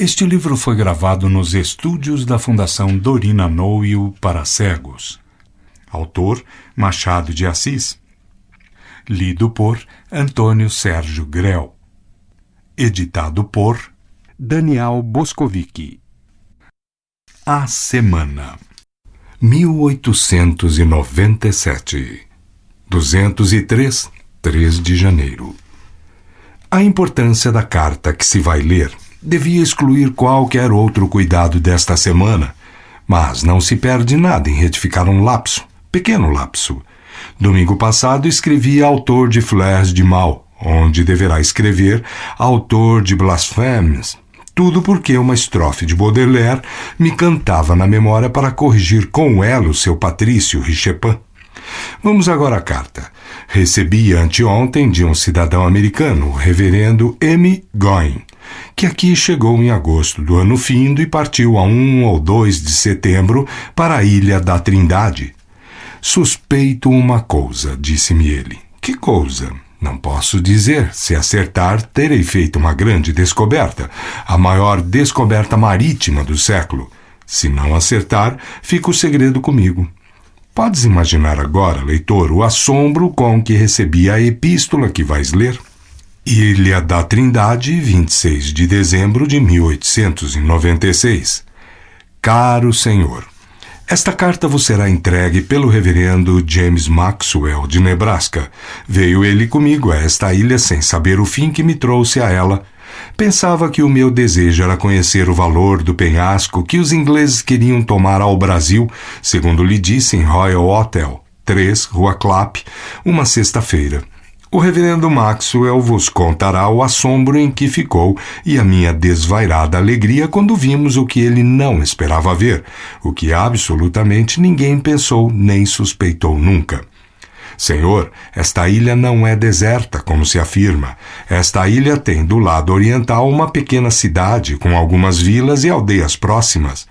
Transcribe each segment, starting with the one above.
Este livro foi gravado nos estúdios da Fundação Dorina Noel para cegos. Autor Machado de Assis. Lido por Antônio Sérgio Grell. Editado por Daniel Boscovici. A Semana. 1897. 203, 3 de janeiro. A importância da carta que se vai ler devia excluir qualquer outro cuidado desta semana, mas não se perde nada em retificar um lapso, pequeno lapso. Domingo passado escrevi autor de Flers de Mal, onde deverá escrever autor de Blasphèmes. Tudo porque uma estrofe de Baudelaire me cantava na memória para corrigir com ela o seu Patrício Richepin. Vamos agora à carta. Recebi anteontem de um cidadão americano, o reverendo M. Goin, que aqui chegou em agosto do ano findo e partiu a 1 ou 2 de setembro para a Ilha da Trindade. Suspeito uma coisa, disse-me ele. Que coisa? Não posso dizer. Se acertar, terei feito uma grande descoberta, a maior descoberta marítima do século. Se não acertar, fica o segredo comigo. Podes imaginar agora, leitor, o assombro com que recebi a epístola que vais ler? Ilha da Trindade, 26 de dezembro de 1896. Caro Senhor, esta carta vos será entregue pelo reverendo James Maxwell, de Nebraska. Veio ele comigo a esta ilha sem saber o fim que me trouxe a ela. Pensava que o meu desejo era conhecer o valor do penhasco que os ingleses queriam tomar ao Brasil, segundo lhe disse em Royal Hotel, 3, Rua Clapp, uma sexta-feira. O reverendo Maxwell vos contará o assombro em que ficou e a minha desvairada alegria quando vimos o que ele não esperava ver, o que absolutamente ninguém pensou nem suspeitou nunca. Senhor, esta ilha não é deserta, como se afirma. Esta ilha tem do lado oriental uma pequena cidade com algumas vilas e aldeias próximas.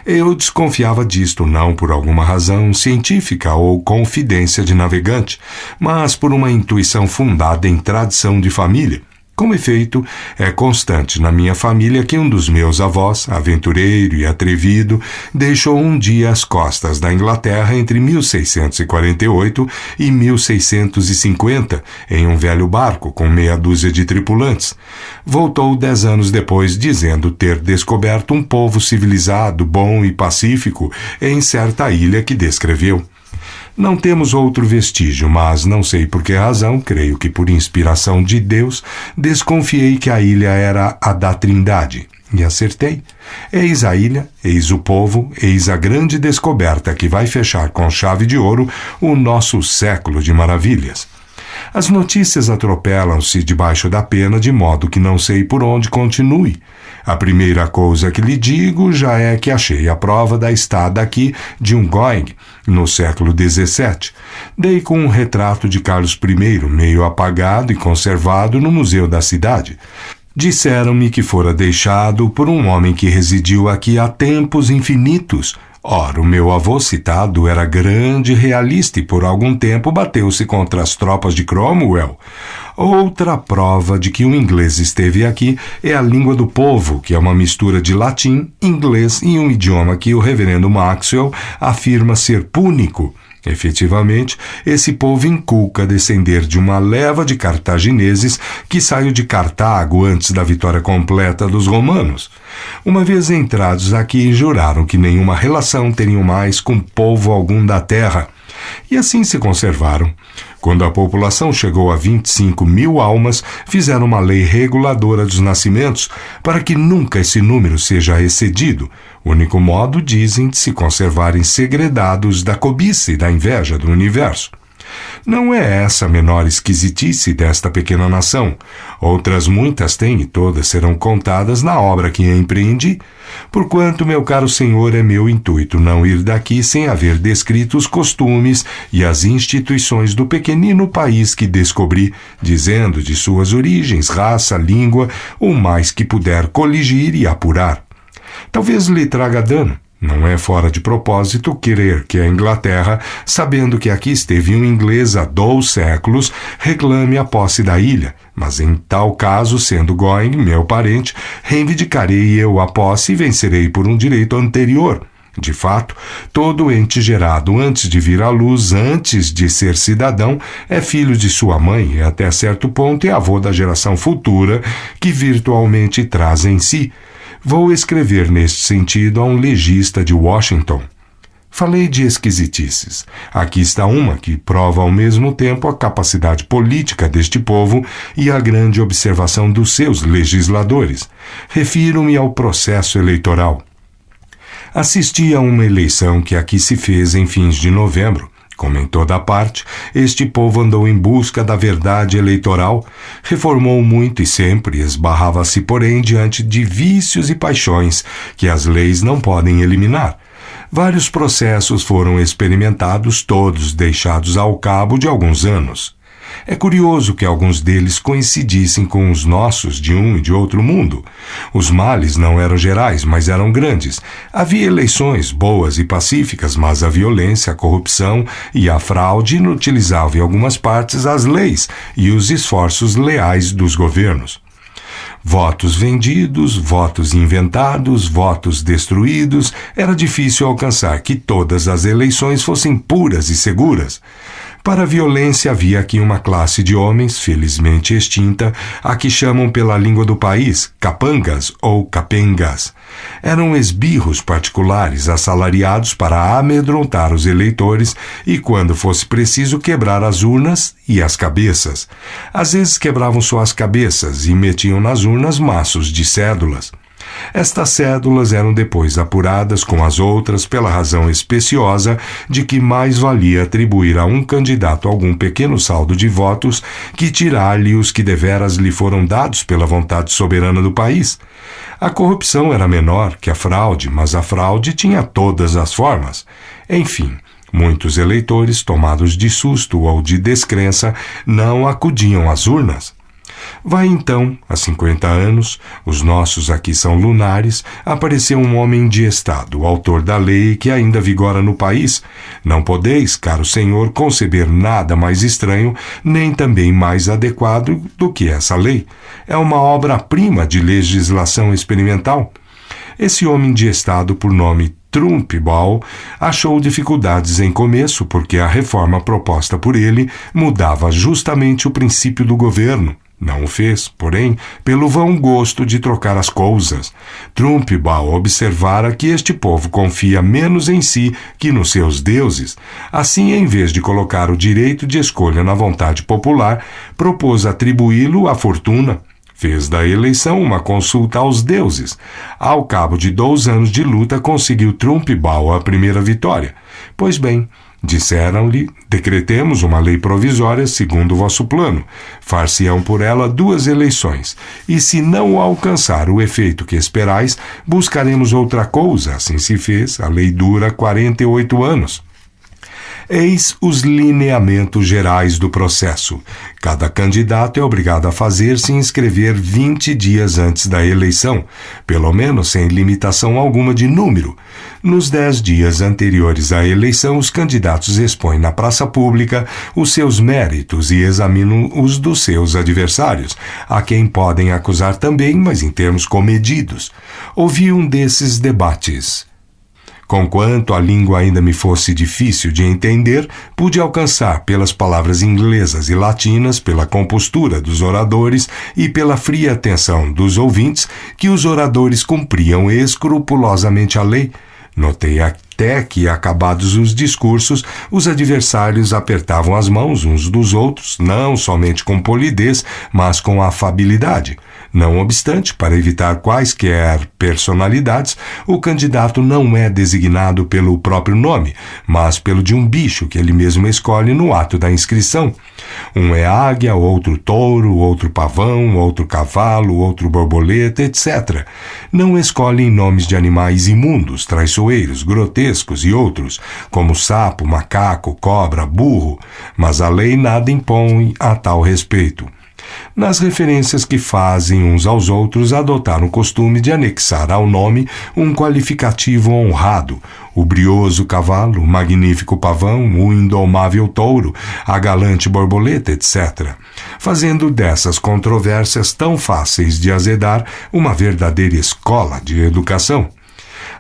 Eu desconfiava disto não por alguma razão científica ou confidência de navegante, mas por uma intuição fundada em tradição de família. Com efeito, é constante na minha família que um dos meus avós, aventureiro e atrevido, deixou um dia as costas da Inglaterra entre 1648 e 1650 em um velho barco com meia dúzia de tripulantes. Voltou 10 anos depois dizendo ter descoberto um povo civilizado, bom e pacífico em certa ilha que descreveu. Não temos outro vestígio, mas não sei por que razão, creio que por inspiração de Deus, desconfiei que a ilha era a da Trindade. E acertei. Eis a ilha, eis o povo, eis a grande descoberta que vai fechar com chave de ouro o nosso século de maravilhas. As notícias atropelam-se debaixo da pena de modo que não sei por onde continue. A primeira coisa que lhe digo já é que achei a prova da estada aqui de um Going, no século XVII. Dei com um retrato de Carlos I, meio apagado e conservado no museu da cidade. Disseram-me que fora deixado por um homem que residiu aqui há tempos infinitos. Ora, o meu avô citado era grande realista e por algum tempo bateu-se contra as tropas de Cromwell. Outra prova de que um inglês esteve aqui é a língua do povo, que é uma mistura de latim, inglês e um idioma que o reverendo Maxwell afirma ser púnico. Efetivamente, esse povo inculca descender de uma leva de cartagineses que saiu de Cartago antes da vitória completa dos romanos. Uma vez entrados aqui, juraram que nenhuma relação teriam mais com povo algum da terra. E assim se conservaram. Quando a população chegou a 25.000 almas, fizeram uma lei reguladora dos nascimentos para que nunca esse número seja excedido. Único modo, dizem, de se conservarem segredados da cobiça e da inveja do universo. Não é essa a menor esquisitice desta pequena nação. Outras muitas têm e todas serão contadas na obra que empreendi. Porquanto, meu caro senhor, é meu intuito não ir daqui sem haver descrito os costumes e as instituições do pequenino país que descobri, dizendo de suas origens, raça, língua, o mais que puder coligir e apurar. Talvez lhe traga dano. Não é fora de propósito querer que a Inglaterra, sabendo que aqui esteve um inglês há 2 séculos, reclame a posse da ilha, mas em tal caso, sendo Going meu parente, reivindicarei eu a posse e vencerei por um direito anterior. De fato, todo ente gerado antes de vir à luz, antes de ser cidadão, é filho de sua mãe e até certo ponto é avô da geração futura que virtualmente traz em si. Vou escrever neste sentido a um legista de Washington. Falei de esquisitices. Aqui está uma que prova ao mesmo tempo a capacidade política deste povo e a grande observação dos seus legisladores. Refiro-me ao processo eleitoral. Assisti a uma eleição que aqui se fez em fins de novembro. Como em toda parte, este povo andou em busca da verdade eleitoral, reformou muito e sempre, esbarrava-se, porém, diante de vícios e paixões que as leis não podem eliminar. Vários processos foram experimentados, todos deixados ao cabo de alguns anos. É curioso que alguns deles coincidissem com os nossos de um e de outro mundo. Os males não eram gerais, mas eram grandes. Havia eleições boas e pacíficas, mas a violência, a corrupção e a fraude inutilizavam em algumas partes as leis e os esforços leais dos governos. Votos vendidos, votos inventados, votos destruídos. Era difícil alcançar que todas as eleições fossem puras e seguras. Para a violência havia aqui uma classe de homens, felizmente extinta, a que chamam pela língua do país capangas ou capengas. Eram esbirros particulares assalariados para amedrontar os eleitores e, quando fosse preciso, quebrar as urnas e as cabeças. Às vezes quebravam só as cabeças e metiam nas urnas maços de cédulas. Estas cédulas eram depois apuradas com as outras pela razão especiosa de que mais valia atribuir a um candidato algum pequeno saldo de votos que tirar-lhe os que deveras lhe foram dados pela vontade soberana do país. A corrupção era menor que a fraude, mas a fraude tinha todas as formas. Enfim, muitos eleitores, tomados de susto ou de descrença, não acudiam às urnas. Vai então, há 50 anos, os nossos aqui são lunares, apareceu um homem de Estado, o autor da lei que ainda vigora no país. Não podeis, caro senhor, conceber nada mais estranho, nem também mais adequado do que essa lei. É uma obra-prima de legislação experimental. Esse homem de Estado, por nome Trumbull, achou dificuldades em começo, porque a reforma proposta por ele mudava justamente o princípio do governo. Não o fez, porém, pelo vão gosto de trocar as coisas. Trumbull observara que este povo confia menos em si que nos seus deuses. Assim, em vez de colocar o direito de escolha na vontade popular, propôs atribuí-lo à fortuna. Fez da eleição uma consulta aos deuses. Ao cabo de 2 anos de luta, conseguiu Trumbull a primeira vitória. Pois bem, disseram-lhe, decretemos uma lei provisória segundo o vosso plano. Far-se-ão por ela 2 eleições. E se não alcançar o efeito que esperais, buscaremos outra coisa. Assim se fez. A lei dura 48 anos. Eis os lineamentos gerais do processo. Cada candidato é obrigado a fazer-se inscrever 20 dias antes da eleição, pelo menos sem limitação alguma de número. Nos 10 dias anteriores à eleição, os candidatos expõem na praça pública os seus méritos e examinam os dos seus adversários, a quem podem acusar também, mas em termos comedidos. Ouvi um desses debates. Conquanto a língua ainda me fosse difícil de entender, pude alcançar pelas palavras inglesas e latinas, pela compostura dos oradores e pela fria atenção dos ouvintes, que os oradores cumpriam escrupulosamente a lei. Notei até que, acabados os discursos, os adversários apertavam as mãos uns dos outros, não somente com polidez, mas com afabilidade. Não obstante, para evitar quaisquer personalidades, o candidato não é designado pelo próprio nome, mas pelo de um bicho que ele mesmo escolhe no ato da inscrição. Um é águia, outro touro, outro pavão, outro cavalo, outro borboleta, etc. Não escolhem nomes de animais imundos, traiçoeiros, grotescos e outros, como sapo, macaco, cobra, burro, mas a lei nada impõe a tal respeito. Nas referências que fazem uns aos outros, adotaram o costume de anexar ao nome um qualificativo honrado: o brioso cavalo, o magnífico pavão, o indomável touro, a galante borboleta, etc., fazendo dessas controvérsias tão fáceis de azedar uma verdadeira escola de educação.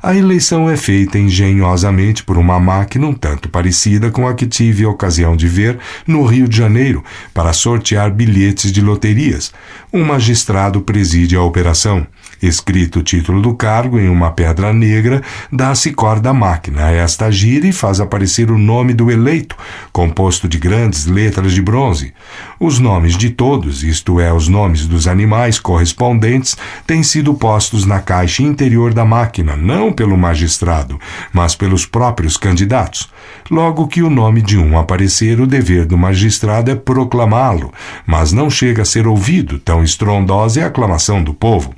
A eleição é feita engenhosamente por uma máquina um tanto parecida com a que tive a ocasião de ver no Rio de Janeiro para sortear bilhetes de loterias. Um magistrado preside a operação. Escrito o título do cargo em uma pedra negra, dá-se corda à máquina. Esta gira e faz aparecer o nome do eleito, composto de grandes letras de bronze. Os nomes de todos, isto é, os nomes dos animais correspondentes, têm sido postos na caixa interior da máquina, não pelo magistrado, mas pelos próprios candidatos. Logo que o nome de um aparecer, o dever do magistrado é proclamá-lo, mas não chega a ser ouvido, tão estrondosa é a aclamação do povo.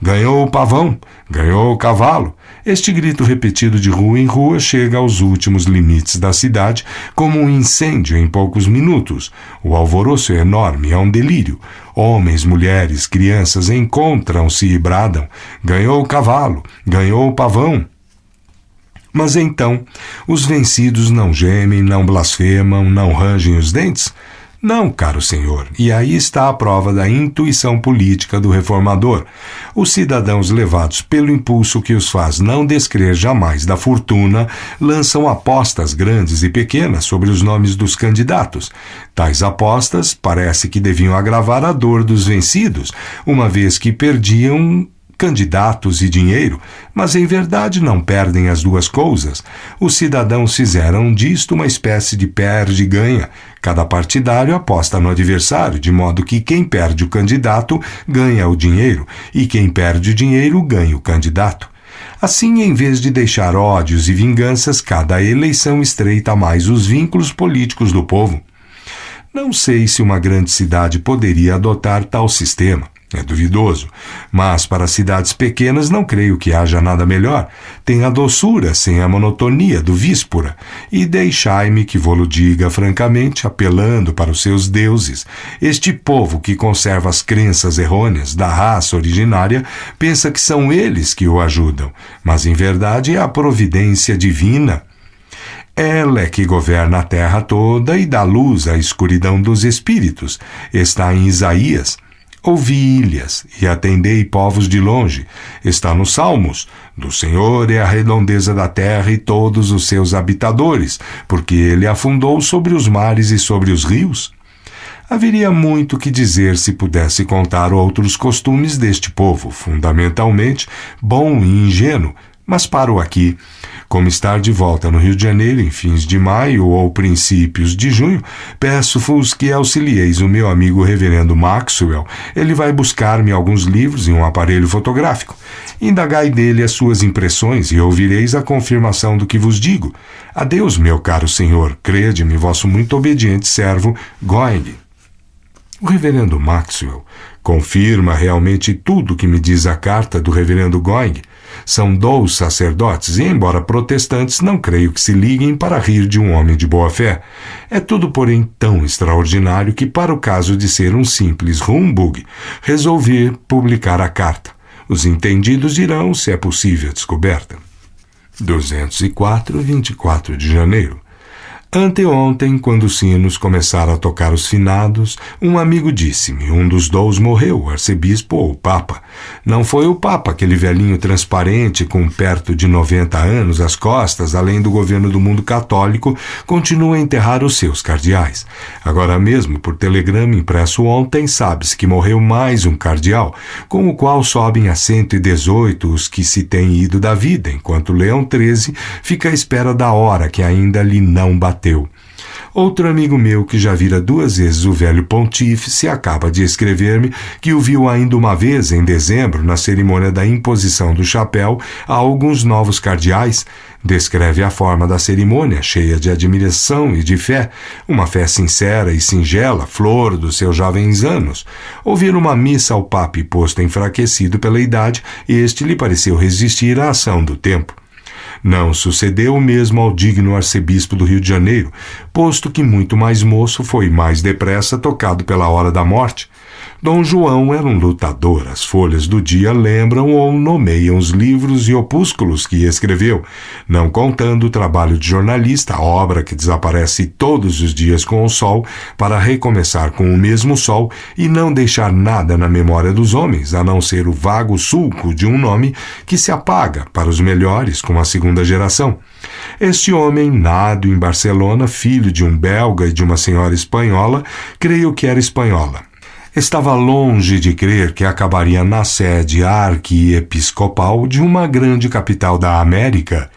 Ganhou o pavão, ganhou o cavalo. Este grito repetido de rua em rua chega aos últimos limites da cidade como um incêndio em poucos minutos. O alvoroço é enorme, é um delírio. Homens, mulheres, crianças encontram-se e bradam: ganhou o cavalo, ganhou o pavão. Mas então, os vencidos não gemem, não blasfemam, não rangem os dentes? Não, caro senhor, e aí está a prova da intuição política do reformador. Os cidadãos, levados pelo impulso que os faz não descrer jamais da fortuna, lançam apostas grandes e pequenas sobre os nomes dos candidatos. Tais apostas parece que deviam agravar a dor dos vencidos, uma vez que perdiam candidatos e dinheiro, mas em verdade não perdem as duas coisas. Os cidadãos fizeram disto uma espécie de perde-ganha. Cada partidário aposta no adversário, de modo que quem perde o candidato ganha o dinheiro, e quem perde o dinheiro ganha o candidato. Assim, em vez de deixar ódios e vinganças, cada eleição estreita mais os vínculos políticos do povo. Não sei se uma grande cidade poderia adotar tal sistema. É duvidoso, mas para cidades pequenas não creio que haja nada melhor. Tem a doçura sem a monotonia do víspora. E deixai-me que vô-lo diga francamente, apelando para os seus deuses. Este povo que conserva as crenças errôneas da raça originária pensa que são eles que o ajudam, mas em verdade é a providência divina. Ela é que governa a terra toda e dá luz à escuridão dos espíritos. Está em Isaías. Ouvi, ilhas, e atendei, povos de longe. Está nos Salmos. Do Senhor é a redondeza da terra e todos os seus habitadores, porque ele afundou sobre os mares e sobre os rios. Haveria muito que dizer se pudesse contar outros costumes deste povo, fundamentalmente bom e ingênuo, mas paro aqui. Como estar de volta no Rio de Janeiro em fins de maio ou princípios de junho, peço-vos que auxilieis o meu amigo reverendo Maxwell. Ele vai buscar-me alguns livros e um aparelho fotográfico. Indagai dele as suas impressões e ouvireis a confirmação do que vos digo. Adeus, meu caro senhor. Crede-me, vosso muito obediente servo, Going. O reverendo Maxwell confirma realmente tudo o que me diz a carta do reverendo Going. São 2 sacerdotes e, embora protestantes, não creio que se liguem para rir de um homem de boa-fé. É tudo, porém, tão extraordinário que, para o caso de ser um simples humbug, resolvi publicar a carta. Os entendidos dirão se é possível a descoberta. 204, 24 de janeiro. Anteontem, quando os sinos começaram a tocar os finados, um amigo disse-me: um dos 2 morreu, o arcebispo ou o papa. Não foi o papa, aquele velhinho transparente com perto de 90 anos às costas, além do governo do mundo católico, continua a enterrar os seus cardeais. Agora mesmo, por telegrama impresso ontem, sabe-se que morreu mais um cardeal, com o qual sobem a 118 os que se têm ido da vida, enquanto Leão XIII fica à espera da hora que ainda lhe não bateu. Outro amigo meu, que já vira 2 vezes o velho pontífice, acaba de escrever-me que o viu ainda uma vez, em dezembro, na cerimônia da imposição do chapéu a alguns novos cardeais. Descreve a forma da cerimônia, cheia de admiração e de fé, uma fé sincera e singela, flor dos seus jovens anos. Ouvir uma missa ao papa e posto enfraquecido pela idade, este lhe pareceu resistir à ação do tempo. Não sucedeu o mesmo ao digno arcebispo do Rio de Janeiro, posto que muito mais moço foi mais depressa tocado pela hora da morte. Dom João era um lutador, as folhas do dia lembram ou nomeiam os livros e opúsculos que escreveu, não contando o trabalho de jornalista, obra que desaparece todos os dias com o sol para recomeçar com o mesmo sol e não deixar nada na memória dos homens, a não ser o vago sulco de um nome que se apaga para os melhores com a segunda geração. Este homem, nado em Barcelona, filho de um belga e de uma senhora espanhola, creio que era espanhola. Estava longe de crer que acabaria na sede arquiepiscopal de uma grande capital da América.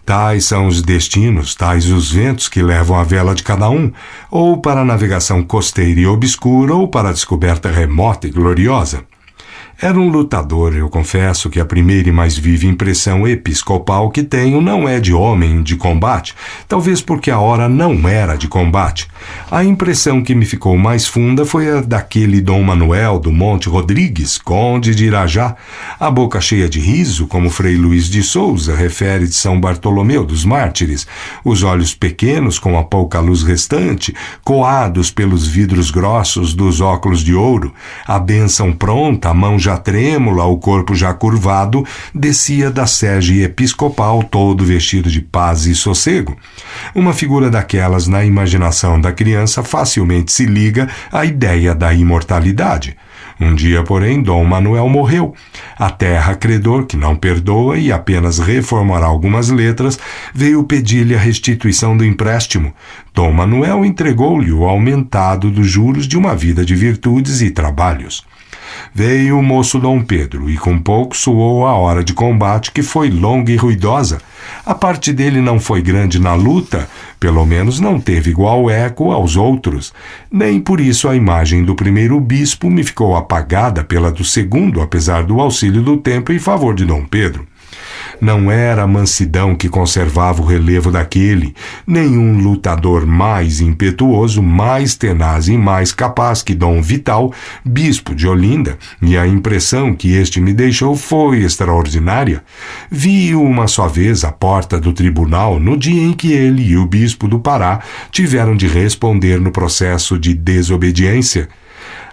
Tais são os destinos, tais os ventos que levam a vela de cada um, ou para a navegação costeira e obscura, ou para a descoberta remota e gloriosa. Era um lutador, eu confesso que a primeira e mais viva impressão episcopal que tenho não é de homem de combate, talvez porque a hora não era de combate. A impressão que me ficou mais funda foi a daquele Dom Manuel do Monte Rodrigues, conde de Irajá, a boca cheia de riso, como Frei Luís de Souza refere de São Bartolomeu dos Mártires, os olhos pequenos com a pouca luz restante, coados pelos vidros grossos dos óculos de ouro, a bênção pronta, a mão já trêmula, o corpo já curvado, descia da sege episcopal todo vestido de paz e sossego. Uma figura daquelas na imaginação da criança facilmente se liga à ideia da imortalidade. Um dia, porém, Dom Manuel morreu. A terra credor, que não perdoa e apenas reformará algumas letras, veio pedir-lhe a restituição do empréstimo. Dom Manuel entregou-lhe o aumentado dos juros de uma vida de virtudes e trabalhos. Veio o moço Dom Pedro, e com pouco soou a hora de combate, que foi longa e ruidosa. A parte dele não foi grande na luta, pelo menos não teve igual eco aos outros. Nem por isso a imagem do primeiro bispo me ficou apagada pela do segundo, apesar do auxílio do tempo em favor de Dom Pedro. Não era a mansidão que conservava o relevo daquele, nenhum lutador mais impetuoso, mais tenaz e mais capaz que Dom Vital, bispo de Olinda, e a impressão que este me deixou foi extraordinária. Vi-o uma só vez à porta do tribunal no dia em que ele e o bispo do Pará tiveram de responder no processo de desobediência.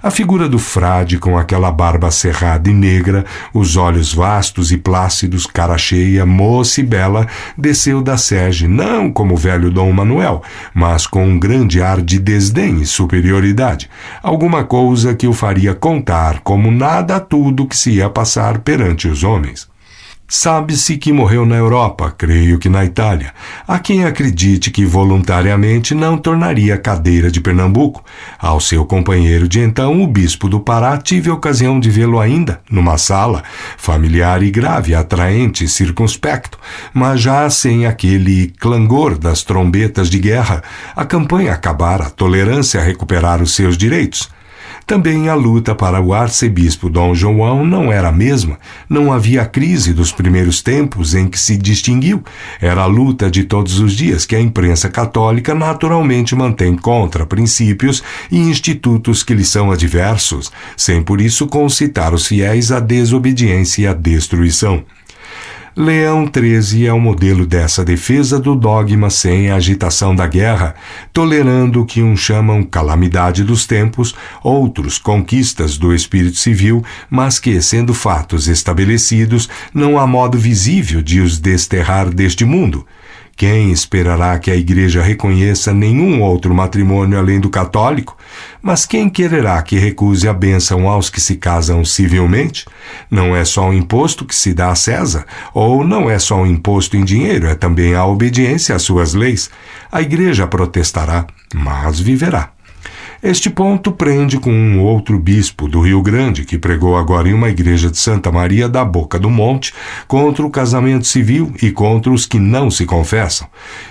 A figura do frade com aquela barba cerrada e negra, os olhos vastos e plácidos, cara cheia, moça e bela, desceu da sege, não como o velho Dom Manuel, mas com um grande ar de desdém e superioridade, alguma coisa que o faria contar como nada tudo que se ia passar perante os homens. Sabe-se que morreu na Europa, creio que na Itália. Há quem acredite que voluntariamente não tornaria a cadeira de Pernambuco. Ao seu companheiro de então, o bispo do Pará, tive a ocasião de vê-lo ainda, numa sala, familiar e grave, atraente e circunspecto, mas já sem aquele clangor das trombetas de guerra. A campanha acabara, a tolerância a recuperar os seus direitos. Também a luta para o arcebispo Dom João não era a mesma, não havia a crise dos primeiros tempos em que se distinguiu. Era a luta de todos os dias que a imprensa católica naturalmente mantém contra princípios e institutos que lhe são adversos, sem por isso concitar os fiéis à desobediência e à destruição. Leão XIII é o modelo dessa defesa do dogma sem a agitação da guerra, tolerando o que uns chamam calamidade dos tempos, outros conquistas do espírito civil, mas que, sendo fatos estabelecidos, não há modo visível de os desterrar deste mundo. Quem esperará que a Igreja reconheça nenhum outro matrimônio além do católico? Mas quem quererá que recuse a bênção aos que se casam civilmente? Não é só um imposto que se dá a César, ou não é só um imposto em dinheiro, é também a obediência às suas leis. A Igreja protestará, mas viverá. Este ponto prende com um outro bispo do Rio Grande, que pregou agora em uma igreja de Santa Maria da Boca do Monte contra o casamento civil e contra os que não se confessam.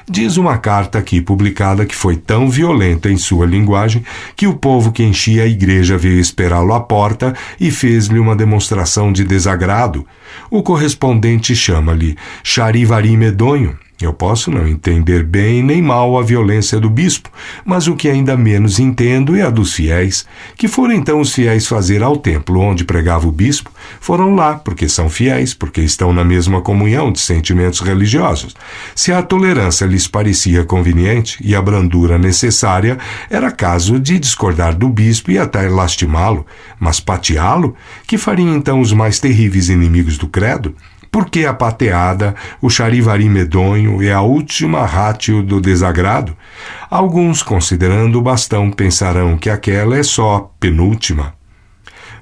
Diz uma carta aqui publicada que foi tão violenta em sua linguagem que o povo que enchia a igreja veio esperá-lo à porta e fez-lhe uma demonstração de desagrado. O correspondente chama-lhe Charivari Medonho. Eu posso não entender bem nem mal a violência do bispo, mas o que ainda menos entendo é a dos fiéis, que foram então os fiéis fazer ao templo onde pregava o bispo, foram lá porque são fiéis, porque estão na mesma comunhão de sentimentos religiosos. Se a tolerância lhes parecia conveniente e a brandura necessária, era caso de discordar do bispo e até lastimá-lo, mas pateá-lo, que fariam então os mais terríveis inimigos do credo? Porque a pateada, o charivari medonho é a última rátio do desagrado? Alguns, considerando o bastão, pensarão que aquela é só penúltima.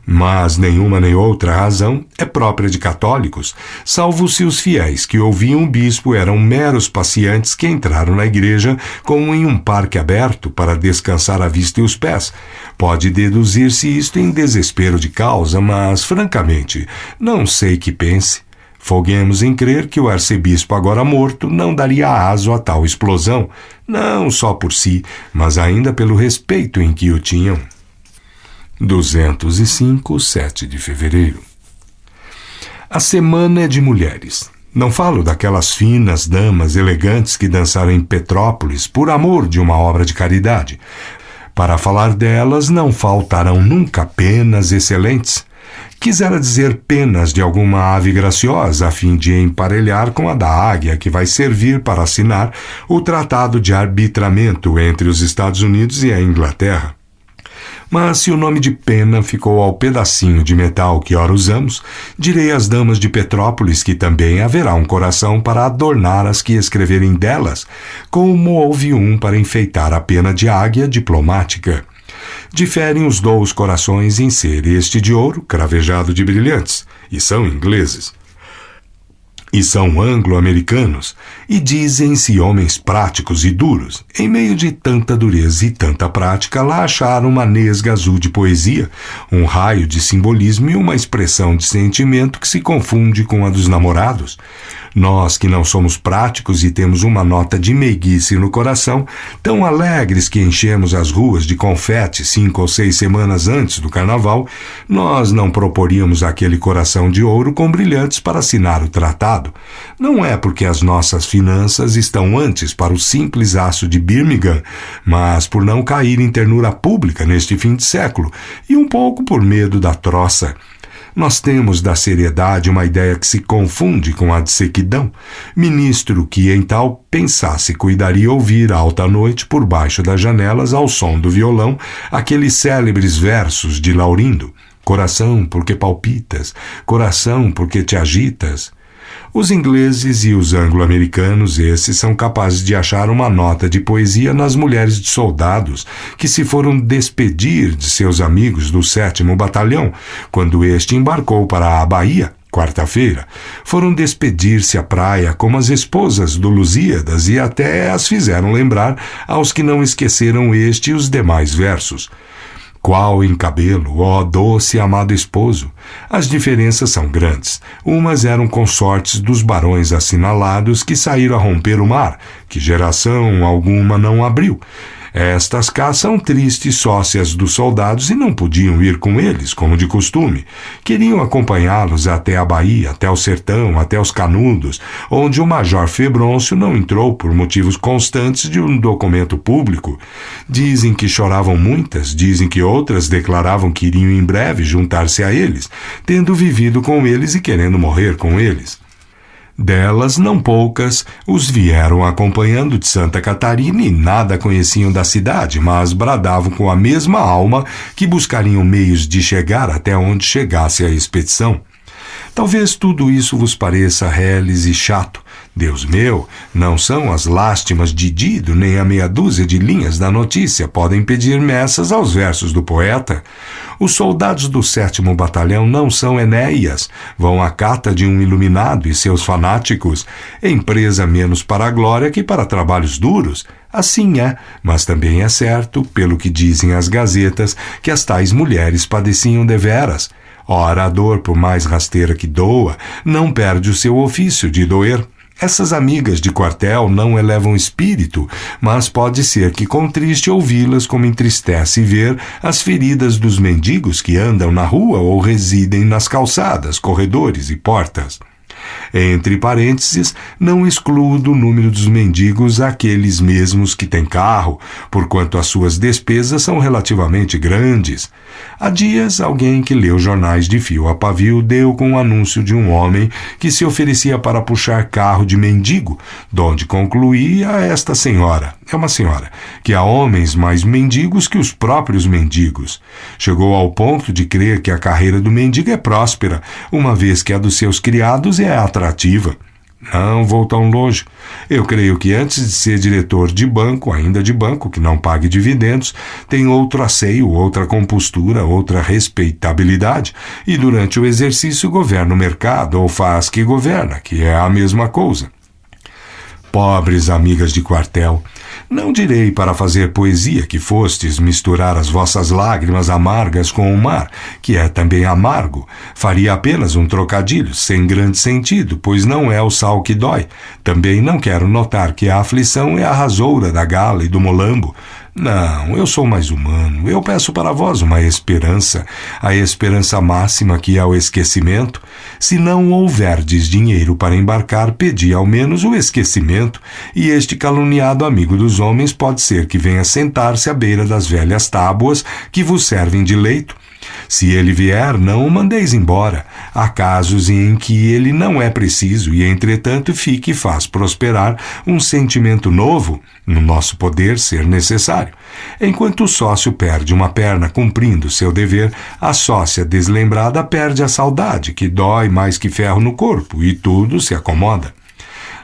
Mas nenhuma nem outra razão é própria de católicos, salvo se os fiéis que ouviam o bispo eram meros passeantes que entraram na igreja como em um parque aberto para descansar a vista e os pés. Pode deduzir-se isto em desespero de causa, mas, francamente, não sei que pense. Folguemos em crer que o arcebispo agora morto não daria aso a tal explosão, não só por si, mas ainda pelo respeito em que o tinham. 205, 7 de fevereiro. A semana é de mulheres. Não falo daquelas finas damas elegantes que dançaram em Petrópolis por amor de uma obra de caridade. Para falar delas não faltarão nunca penas excelentes. Quisera dizer penas de alguma ave graciosa, a fim de emparelhar com a da águia que vai servir para assinar o Tratado de Arbitramento entre os Estados Unidos e a Inglaterra. Mas se o nome de pena ficou ao pedacinho de metal que ora usamos, direi às damas de Petrópolis que também haverá um coração para adornar as que escreverem delas, como houve um para enfeitar a pena de águia diplomática. Diferem os 2 corações em ser este de ouro, cravejado de brilhantes, e são ingleses. E são anglo-americanos, e dizem-se homens práticos e duros. Em meio de tanta dureza e tanta prática, lá acharam uma nesga azul de poesia, um raio de simbolismo e uma expressão de sentimento que se confunde com a dos namorados. Nós que não somos práticos e temos uma nota de meiguice no coração, tão alegres que enchemos as ruas de confete 5 ou 6 semanas antes do carnaval, nós não proporíamos aquele coração de ouro com brilhantes para assinar o tratado. Não é porque as nossas finanças estão antes para o simples aço de Birmingham, mas por não cair em ternura pública neste fim de século e um pouco por medo da troça. Nós temos da seriedade uma ideia que se confunde com a de sequidão. Ministro que em tal pensasse cuidaria ouvir alta noite por baixo das janelas ao som do violão aqueles célebres versos de Laurindo: coração, porque palpitas, coração, porque te agitas. Os ingleses e os anglo-americanos, esses, são capazes de achar uma nota de poesia nas mulheres de soldados que se foram despedir de seus amigos do 7º Batalhão, quando este embarcou para a Bahia, quarta-feira. Foram despedir-se à praia como as esposas do Lusíadas e até as fizeram lembrar aos que não esqueceram este e os demais versos. Qual encabelo, ó doce e amado esposo! As diferenças são grandes. Umas eram consortes dos barões assinalados que saíram a romper o mar, que geração alguma não abriu. Estas cá são tristes sócias dos soldados e não podiam ir com eles, como de costume. Queriam acompanhá-los até a Bahia, até o sertão, até os Canudos, onde o major Febrôncio não entrou por motivos constantes de um documento público. Dizem que choravam muitas, dizem que outras declaravam que iriam em breve juntar-se a eles, tendo vivido com eles e querendo morrer com eles. Delas, não poucas, os vieram acompanhando de Santa Catarina e nada conheciam da cidade, mas bradavam com a mesma alma que buscariam meios de chegar até onde chegasse a expedição. Talvez tudo isso vos pareça reles e chato. Deus meu, não são as lástimas de Dido nem a meia dúzia de linhas da notícia podem pedir messas aos versos do poeta. Os soldados do 7º Batalhão não são Enéas, vão à cata de um iluminado e seus fanáticos, empresa menos para a glória que para trabalhos duros. Assim é, mas também é certo, pelo que dizem as gazetas, que as tais mulheres padeciam deveras. Ora, a dor, por mais rasteira que doa, não perde o seu ofício de doer. Essas amigas de quartel não elevam espírito, mas pode ser que contriste ouvi-las como entristece ver as feridas dos mendigos que andam na rua ou residem nas calçadas, corredores e portas. Entre parênteses, não excluo do número dos mendigos aqueles mesmos que têm carro, porquanto as suas despesas são relativamente grandes. Há dias, alguém que leu jornais de fio a pavio deu com o anúncio de um homem que se oferecia para puxar carro de mendigo, donde concluía esta senhora, é uma senhora, que há homens mais mendigos que os próprios mendigos. Chegou ao ponto de crer que a carreira do mendigo é próspera, uma vez que a dos seus criados é atrativa. Não vou tão longe. Eu creio que antes de ser diretor de banco, ainda de banco, que não pague dividendos, tem outro asseio, outra compostura, outra respeitabilidade, e durante o exercício governa o mercado, ou faz que governa, que é a mesma coisa. Pobres amigas de quartel, não direi para fazer poesia que fostes misturar as vossas lágrimas amargas com o mar, que é também amargo. Faria apenas um trocadilho, sem grande sentido, pois não é o sal que dói. Também não quero notar que a aflição é a rasoura da gala e do molambo. Não, eu sou mais humano. Eu peço para vós uma esperança, a esperança máxima que é o esquecimento. Se não houverdes dinheiro para embarcar, pedi ao menos o esquecimento, e este caluniado amigo dos homens pode ser que venha sentar-se à beira das velhas tábuas que vos servem de leito. Se ele vier, não o mandeis embora. Há casos em que ele não é preciso e, entretanto, fique e faz prosperar um sentimento novo, no nosso poder ser necessário. Enquanto o sócio perde uma perna cumprindo seu dever, a sócia deslembrada perde a saudade, que dói mais que ferro no corpo, e tudo se acomoda.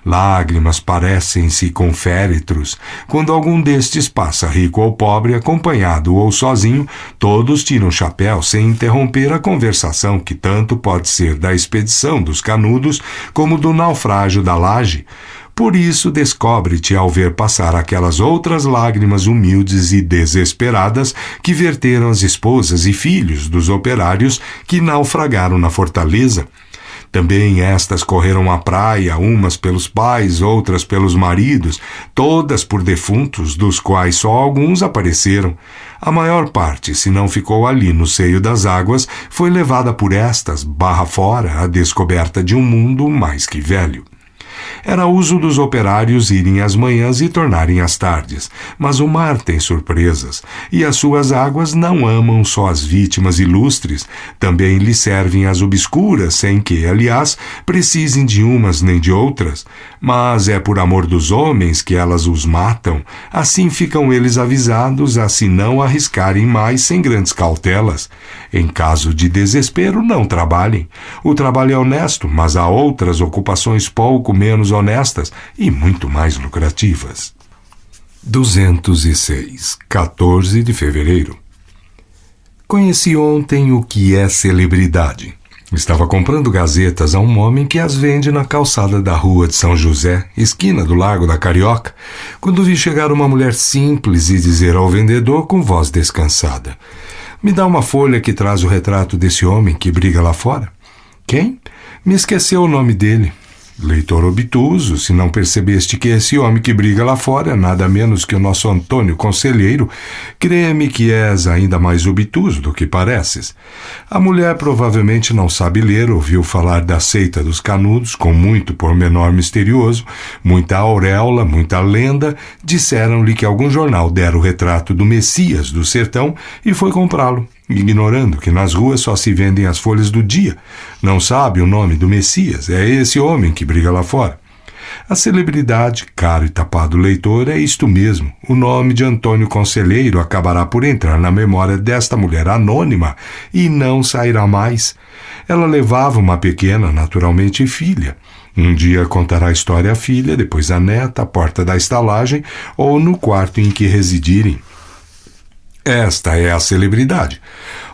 Lágrimas parecem-se com féretros. Quando algum destes passa rico ou pobre, acompanhado ou sozinho, todos tiram o chapéu sem interromper a conversação que tanto pode ser da expedição dos canudos como do naufrágio da laje. Por isso descobre-te ao ver passar aquelas outras lágrimas humildes e desesperadas que verteram as esposas e filhos dos operários que naufragaram na fortaleza. Também estas correram à praia, umas pelos pais, outras pelos maridos, todas por defuntos, dos quais só alguns apareceram. A maior parte, se não ficou ali no seio das águas, foi levada por estas, barra fora, à descoberta de um mundo mais que velho. Era uso dos operários irem às manhãs e tornarem às tardes, mas o mar tem surpresas, e as suas águas não amam só as vítimas ilustres, também lhe servem as obscuras, sem que, aliás, precisem de umas nem de outras. Mas é por amor dos homens que elas os matam, assim ficam eles avisados a se não arriscarem mais sem grandes cautelas. Em caso de desespero, não trabalhem. O trabalho é honesto, mas há outras ocupações pouco menos honestas e muito mais lucrativas. 206. 14 de fevereiro. Conheci ontem o que é celebridade. Estava comprando gazetas a um homem que as vende na calçada da rua de São José, esquina do Largo da Carioca, quando vi chegar uma mulher simples e dizer ao vendedor com voz descansada: "Me dá uma folha que traz o retrato desse homem que briga lá fora." "Quem?" "Me esqueceu o nome dele." "Leitor obtuso, se não percebeste que esse homem que briga lá fora é nada menos que o nosso Antônio Conselheiro, crê-me que és ainda mais obtuso do que pareces." A mulher provavelmente não sabe ler, ouviu falar da seita dos Canudos, com muito pormenor misterioso, muita auréola, muita lenda, disseram-lhe que algum jornal dera o retrato do Messias do sertão e foi comprá-lo, ignorando que nas ruas só se vendem as folhas do dia. Não sabe o nome do Messias, é esse homem que briga lá fora. A celebridade, caro e tapado leitor, é isto mesmo. O nome de Antônio Conselheiro acabará por entrar na memória desta mulher anônima e não sairá mais. Ela levava uma pequena, naturalmente filha. Um dia contará a história à filha, depois à neta, à porta da estalagem ou no quarto em que residirem. Esta é a celebridade.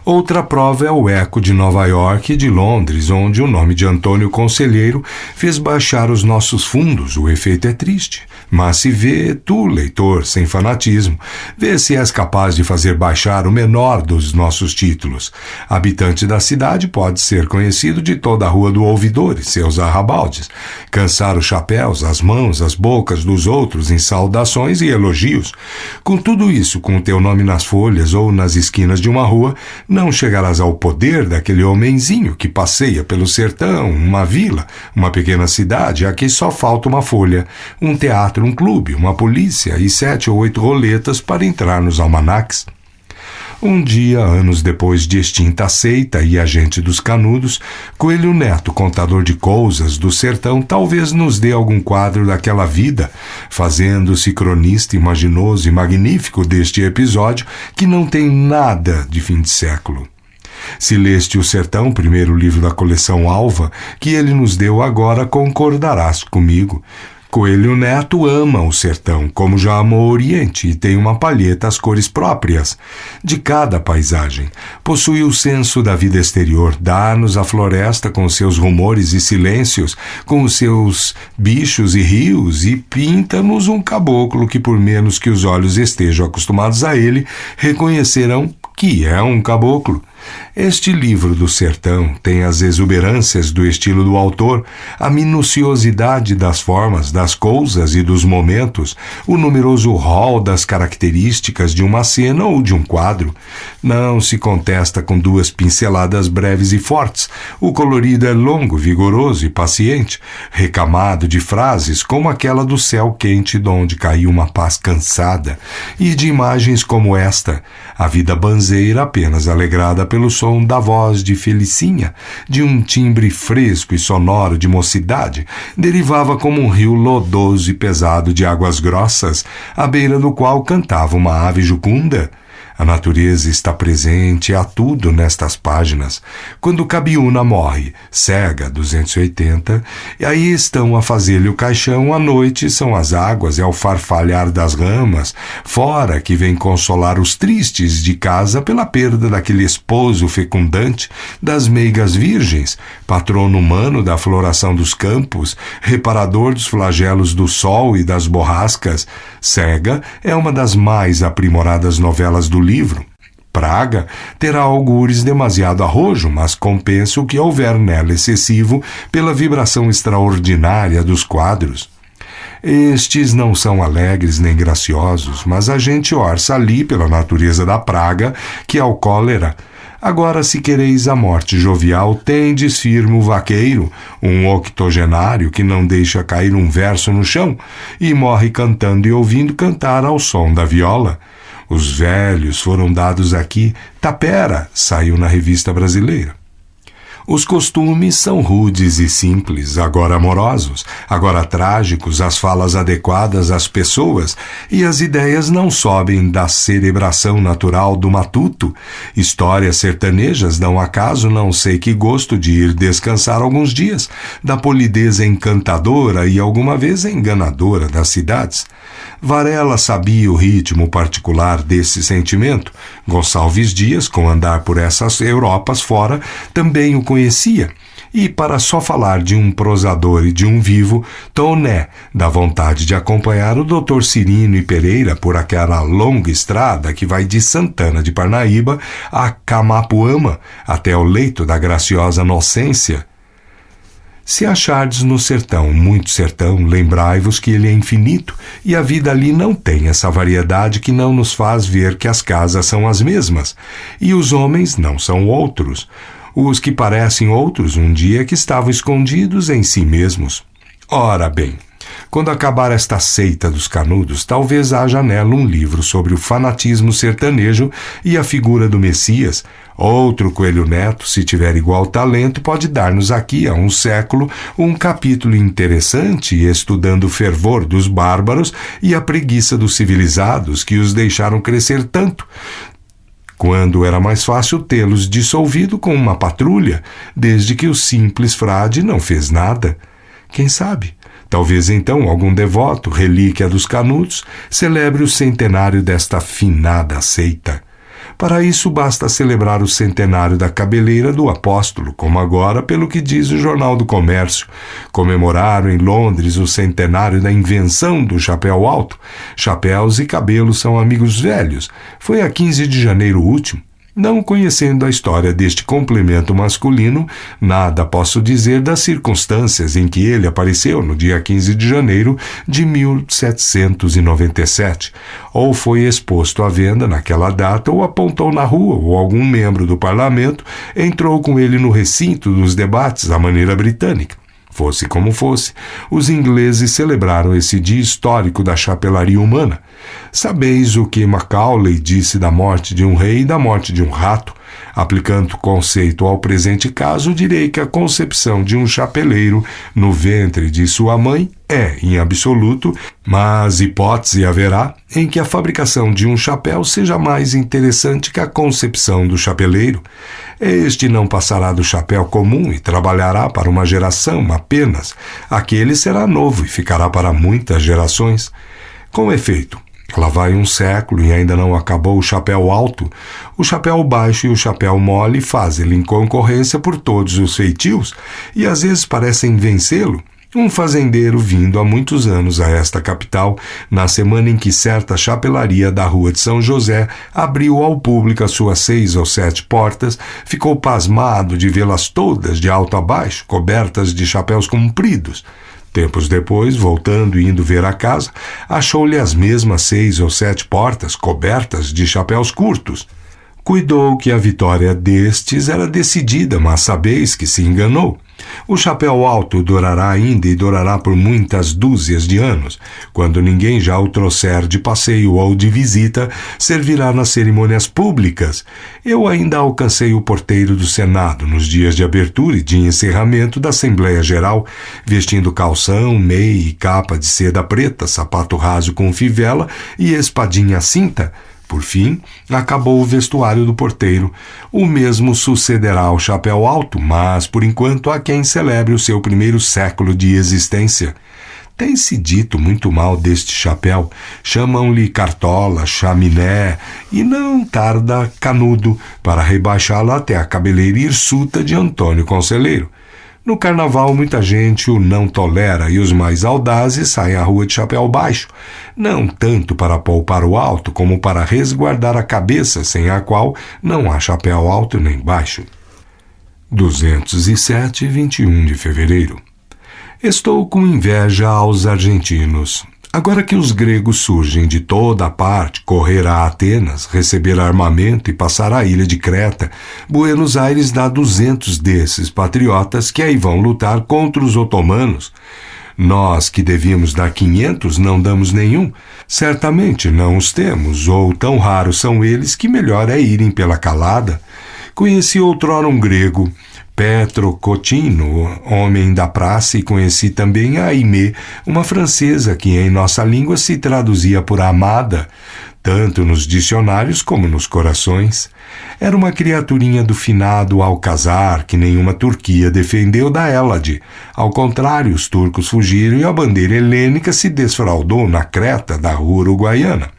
Outra prova é o eco de Nova York e de Londres, onde o nome de Antônio Conselheiro fez baixar os nossos fundos. O efeito é triste, mas se vê, tu, leitor, sem fanatismo, vê se és capaz de fazer baixar o menor dos nossos títulos. Habitante da cidade pode ser conhecido de toda a Rua do Ouvidor e seus arrabaldes, cansar os chapéus, as mãos, as bocas dos outros em saudações e elogios. Com tudo isso, com o teu nome nas folhas ou nas esquinas de uma rua, Não chegarás ao poder daquele homenzinho que passeia pelo sertão, uma vila, uma pequena cidade a que só falta uma folha, um teatro, um clube, uma polícia e 7 ou 8 roletas para entrar nos almanaques. Um dia, anos depois de extinta a seita e agente dos Canudos, Coelho Neto, contador de coisas do sertão, talvez nos dê algum quadro daquela vida, fazendo-se cronista imaginoso e magnífico deste episódio que não tem nada de fim de século. Se leste O Sertão, primeiro livro da coleção Alva, que ele nos deu agora, concordarás comigo. Coelho Neto ama o sertão, como já amou o Oriente, e tem uma palheta às cores próprias de cada paisagem. Possui o senso da vida exterior, dá-nos a floresta com seus rumores e silêncios, com os seus bichos e rios, e pinta-nos um caboclo que, por menos que os olhos estejam acostumados a ele, reconhecerão que é um caboclo. Este livro do sertão tem as exuberâncias do estilo do autor, a minuciosidade das formas, das coisas e dos momentos, o numeroso rol das características de uma cena ou de um quadro. Não se contesta com 2 pinceladas breves e fortes. O colorido é longo, vigoroso e paciente, recamado de frases como aquela do céu quente donde caiu uma paz cansada, e de imagens como esta, a vida banzeira apenas alegrada pelo som da voz de Felicinha, de um timbre fresco e sonoro de mocidade, derivava como um rio lodoso e pesado de águas grossas, à beira do qual cantava uma ave jucunda. A natureza está presente a tudo nestas páginas. Quando Cabiúna morre, cega, 280, e aí estão a fazer-lhe o caixão, à noite são as águas, é o farfalhar das ramas, fora que vem consolar os tristes de casa pela perda daquele esposo fecundante, das meigas virgens, patrono humano da floração dos campos, reparador dos flagelos do sol e das borrascas. Cega é uma das mais aprimoradas novelas do livro. Praga terá algures demasiado arrojo, mas compensa o que houver nela excessivo pela vibração extraordinária dos quadros. Estes não são alegres nem graciosos, mas a gente orça ali pela natureza da praga, que é o cólera. Agora, se quereis a morte jovial, tendes firme o vaqueiro, um octogenário que não deixa cair um verso no chão e morre cantando e ouvindo cantar ao som da viola. Os velhos foram dados aqui. Tapera saiu na Revista Brasileira. Os costumes são rudes e simples, agora amorosos, agora trágicos, as falas adequadas às pessoas, e as ideias não sobem da cerebração natural do matuto. Histórias sertanejas dão acaso não sei que gosto de ir descansar alguns dias, da polidez encantadora e alguma vez enganadora das cidades. Varela sabia o ritmo particular desse sentimento. Gonçalves Dias, com andar por essas Europas fora, também o conhecia. E para só falar de um prosador e de um vivo, Toné, da vontade de acompanhar o Dr. Cirino e Pereira por aquela longa estrada que vai de Santana de Parnaíba a Camapuama, até o leito da graciosa Inocência. Se achardes no sertão muito sertão, lembrai-vos que ele é infinito, e a vida ali não tem essa variedade que não nos faz ver que as casas são as mesmas, e os homens não são outros. Os que parecem outros um dia que estavam escondidos em si mesmos. Ora bem, quando acabar esta seita dos Canudos, talvez haja nela um livro sobre o fanatismo sertanejo e a figura do Messias. Outro Coelho Neto, se tiver igual talento, pode dar-nos aqui a um século um capítulo interessante estudando o fervor dos bárbaros e a preguiça dos civilizados que os deixaram crescer tanto, quando era mais fácil tê-los dissolvido com uma patrulha, desde que o simples frade não fez nada. Quem sabe? Talvez então algum devoto, relíquia dos Canudos, celebre o centenário desta finada seita. Para isso basta celebrar o centenário da cabeleira do apóstolo, como agora, pelo que diz o Jornal do Comércio. Comemoraram em Londres o centenário da invenção do chapéu alto. Chapéus e cabelos são amigos velhos. Foi a 15 de janeiro último. Não conhecendo a história deste complemento masculino, nada posso dizer das circunstâncias em que ele apareceu no dia 15 de janeiro de 1797, ou foi exposto à venda naquela data, ou apontou na rua, ou algum membro do parlamento entrou com ele no recinto dos debates à maneira britânica. Fosse como fosse, os ingleses celebraram esse dia histórico da chapelaria humana. Sabeis o que Macaulay disse da morte de um rei e da morte de um rato. Aplicando o conceito ao presente caso, direi que a concepção de um chapeleiro no ventre de sua mãe é, em absoluto, mas hipótese haverá em que a fabricação de um chapéu seja mais interessante que a concepção do chapeleiro. Este não passará do chapéu comum e trabalhará para uma geração apenas. Aquele será novo e ficará para muitas gerações. Com efeito, lá vai um século e ainda não acabou o chapéu alto. O chapéu baixo e o chapéu mole fazem-lhe concorrência por todos os feitios e às vezes parecem vencê-lo. Um fazendeiro vindo há muitos anos a esta capital, na semana em que certa chapelaria da rua de São José abriu ao público as suas 6 ou 7 portas, ficou pasmado de vê-las todas de alto a baixo, cobertas de chapéus compridos. Tempos depois, voltando e indo ver a casa, achou-lhe as mesmas 6 ou 7 portas cobertas de chapéus curtos. Cuidou que a vitória destes era decidida, mas sabeis que se enganou. O chapéu alto durará ainda e durará por muitas dúzias de anos. Quando ninguém já o trouxer de passeio ou de visita, servirá nas cerimônias públicas. Eu ainda alcancei o porteiro do Senado nos dias de abertura e de encerramento da Assembleia Geral, vestindo calção, meia e capa de seda preta, sapato raso com fivela e espadinha à cinta. Por fim, acabou o vestuário do porteiro. O mesmo sucederá ao chapéu alto, mas, por enquanto, há quem celebre o seu primeiro século de existência. Tem-se dito muito mal deste chapéu. Chamam-lhe cartola, chaminé, e não tarda canudo, para rebaixá-lo até a cabeleira hirsuta de Antônio Conselheiro. No carnaval, muita gente o não tolera e os mais audazes saem à rua de chapéu baixo, não tanto para poupar o alto, como para resguardar a cabeça, sem a qual não há chapéu alto nem baixo. 207, 21 de fevereiro. Estou com inveja aos argentinos. Agora que os gregos surgem de toda a parte, correr a Atenas, receber armamento e passar a ilha de Creta, Buenos Aires dá 200 desses patriotas que aí vão lutar contra os otomanos. Nós, que devíamos dar 500, não damos nenhum. Certamente não os temos, ou tão raros são eles que melhor é irem pela calada. Conheci outrora um grego, Petro Cotino, homem da praça, e conheci também a Aimée, uma francesa que em nossa língua se traduzia por amada, tanto nos dicionários como nos corações. Era uma criaturinha do finado Alcazar, que nenhuma Turquia defendeu da Hélade. Ao contrário, os turcos fugiram e a bandeira helênica se desfraldou na creta da rua uruguaiana.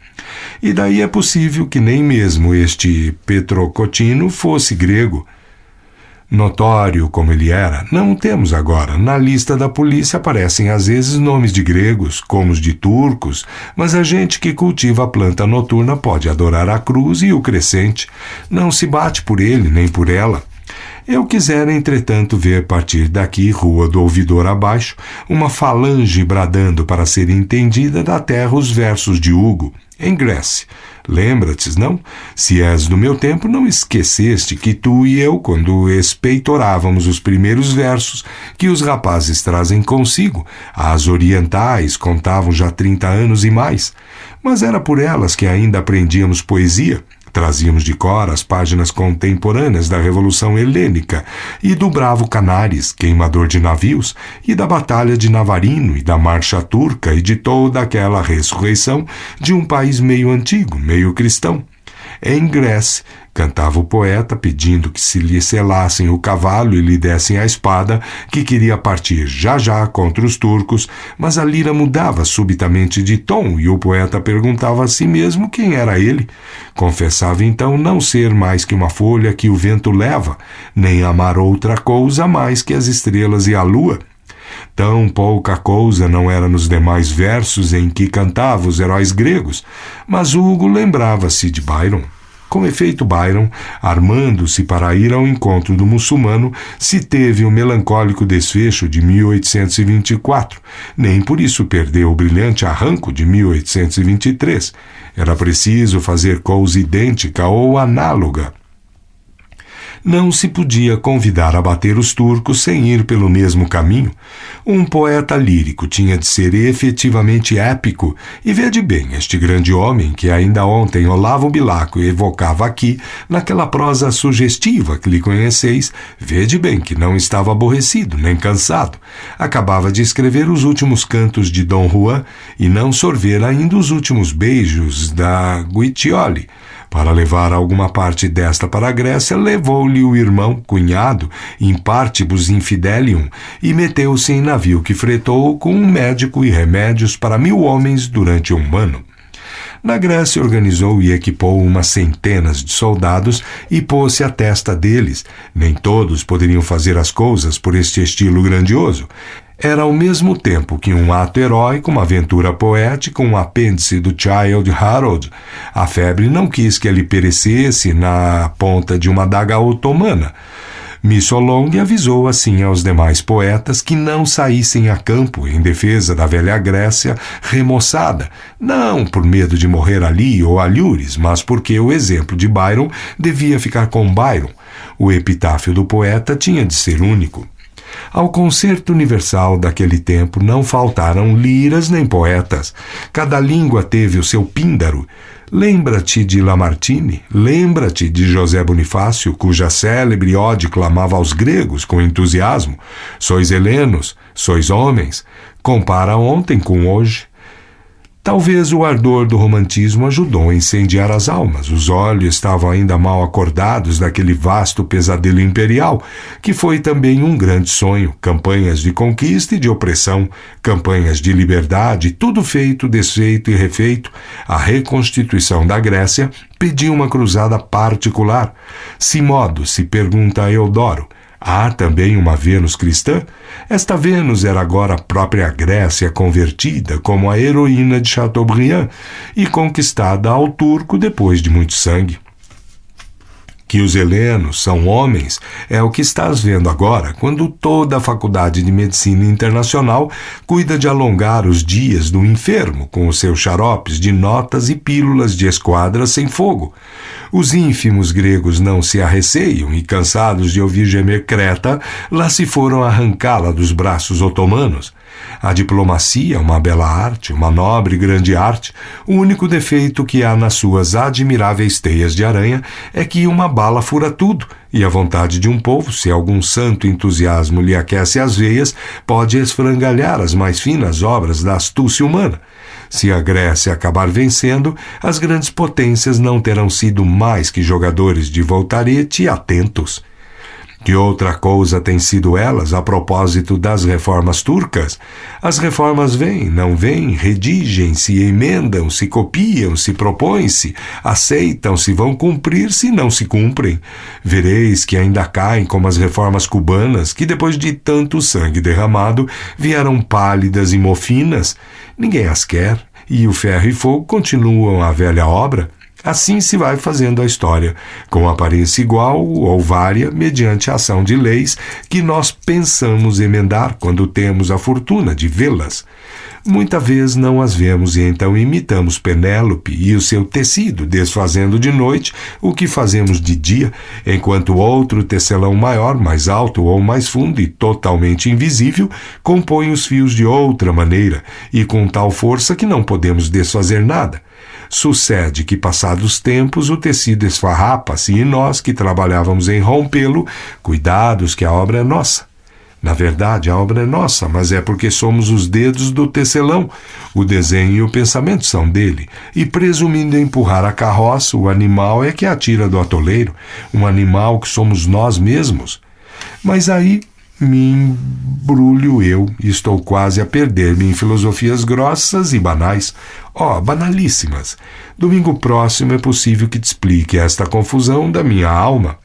E daí é possível que nem mesmo este Petro Cotino fosse grego. Notório como ele era, não o temos agora. Na lista da polícia aparecem às vezes nomes de gregos, como os de turcos, mas a gente que cultiva a planta noturna pode adorar a cruz e o crescente. Não se bate por ele nem por ela. Eu quisera, entretanto, ver partir daqui, rua do ouvidor abaixo, uma falange bradando para ser entendida da terra os versos de Hugo, em Grécia. Lembra-te, não? Se és do meu tempo, não esqueceste que tu e eu, quando espeitorávamos os primeiros versos que os rapazes trazem consigo, as orientais contavam já 30 anos e mais, mas era por elas que ainda aprendíamos poesia. Trazíamos de cor as páginas contemporâneas da Revolução Helênica e do bravo Canaris, queimador de navios, e da Batalha de Navarino e da Marcha Turca e de toda aquela ressurreição de um país meio antigo, meio cristão. Em Grécia, cantava o poeta pedindo que se lhe selassem o cavalo e lhe dessem a espada, que queria partir já já contra os turcos, mas a lira mudava subitamente de tom e o poeta perguntava a si mesmo quem era ele. Confessava então não ser mais que uma folha que o vento leva, nem amar outra coisa mais que as estrelas e a lua. Tão pouca coisa não era nos demais versos em que cantava os heróis gregos, mas Hugo lembrava-se de Byron. Com efeito, Byron, armando-se para ir ao encontro do muçulmano, se teve o melancólico desfecho de 1824. Nem por isso perdeu o brilhante arranco de 1823. Era preciso fazer coisa idêntica ou análoga. Não se podia convidar a bater os turcos sem ir pelo mesmo caminho. Um poeta lírico tinha de ser efetivamente épico, e vede bem, este grande homem que ainda ontem Olavo Bilaco evocava aqui, naquela prosa sugestiva que lhe conheceis, vede bem que não estava aborrecido nem cansado. Acabava de escrever os últimos cantos de Dom Juan e não sorver ainda os últimos beijos da Guiccioli. Para levar alguma parte desta para a Grécia, levou-lhe o irmão, cunhado, in partibus infidelium, e meteu-se em navio que fretou com um médico e remédios para 1000 homens durante um ano. Na Grécia organizou e equipou umas centenas de soldados e pôs-se à testa deles. Nem todos poderiam fazer as coisas por este estilo grandioso. Era ao mesmo tempo que um ato heróico, uma aventura poética, um apêndice do Childe Harold. A febre não quis que ele perecesse na ponta de uma adaga otomana. Missolonghi avisou assim aos demais poetas que não saíssem a campo em defesa da velha Grécia remoçada, não por medo de morrer ali ou alhures, mas porque o exemplo de Byron devia ficar com Byron. O epitáfio do poeta tinha de ser único. Ao concerto universal daquele tempo não faltaram liras nem poetas. Cada língua teve o seu píndaro. Lembra-te de Lamartine, lembra-te de José Bonifácio, cuja célebre ode clamava aos gregos com entusiasmo. Sois helenos, sois homens. Compara ontem com hoje. Talvez o ardor do romantismo ajudou a incendiar as almas. Os olhos estavam ainda mal acordados daquele vasto pesadelo imperial, que foi também um grande sonho, campanhas de conquista e de opressão, campanhas de liberdade, tudo feito, desfeito e refeito. A reconstituição da Grécia pediu uma cruzada particular. Simodo se pergunta a Eudoro: há também uma Vênus cristã? Esta Vênus era agora a própria Grécia convertida como a heroína de Chateaubriand e conquistada ao turco depois de muito sangue. Que os helenos são homens é o que estás vendo agora, quando toda a Faculdade de Medicina Internacional cuida de alongar os dias do enfermo com os seus xaropes de notas e pílulas de esquadra sem fogo. Os ínfimos gregos não se arreceiam e, cansados de ouvir gemer Creta, lá se foram arrancá-la dos braços otomanos. A diplomacia é uma bela arte, uma nobre e grande arte. O único defeito que há nas suas admiráveis teias de aranha é que uma bala fura tudo, e a vontade de um povo, se algum santo entusiasmo lhe aquece as veias, pode esfrangalhar as mais finas obras da astúcia humana. Se a Grécia acabar vencendo, as grandes potências não terão sido mais que jogadores de voltarete atentos. Que outra coisa têm sido elas a propósito das reformas turcas? As reformas vêm, não vêm, redigem-se, emendam-se, copiam-se, propõem-se, aceitam-se, vão cumprir-se e não se cumprem. Vereis que ainda caem como as reformas cubanas, que depois de tanto sangue derramado vieram pálidas e mofinas. Ninguém as quer, e o ferro e fogo continuam a velha obra. Assim se vai fazendo a história, com aparência igual ou vária, mediante a ação de leis que nós pensamos emendar quando temos a fortuna de vê-las. Muita vez não as vemos e então imitamos Penélope e o seu tecido, desfazendo de noite o que fazemos de dia, enquanto outro tecelão maior, mais alto ou mais fundo e totalmente invisível, compõe os fios de outra maneira e com tal força que não podemos desfazer nada. Sucede que, passados tempos, o tecido esfarrapa-se e nós, que trabalhávamos em rompê-lo, cuidados que a obra é nossa. Na verdade, a obra é nossa, mas é porque somos os dedos do tecelão. O desenho e o pensamento são dele. E, presumindo empurrar a carroça, o animal é que atira do atoleiro, um animal que somos nós mesmos. Mas aí me embrulho eu e estou quase a perder-me em filosofias grossas e banais. Banalíssimas. Domingo próximo é possível que te explique esta confusão da minha alma.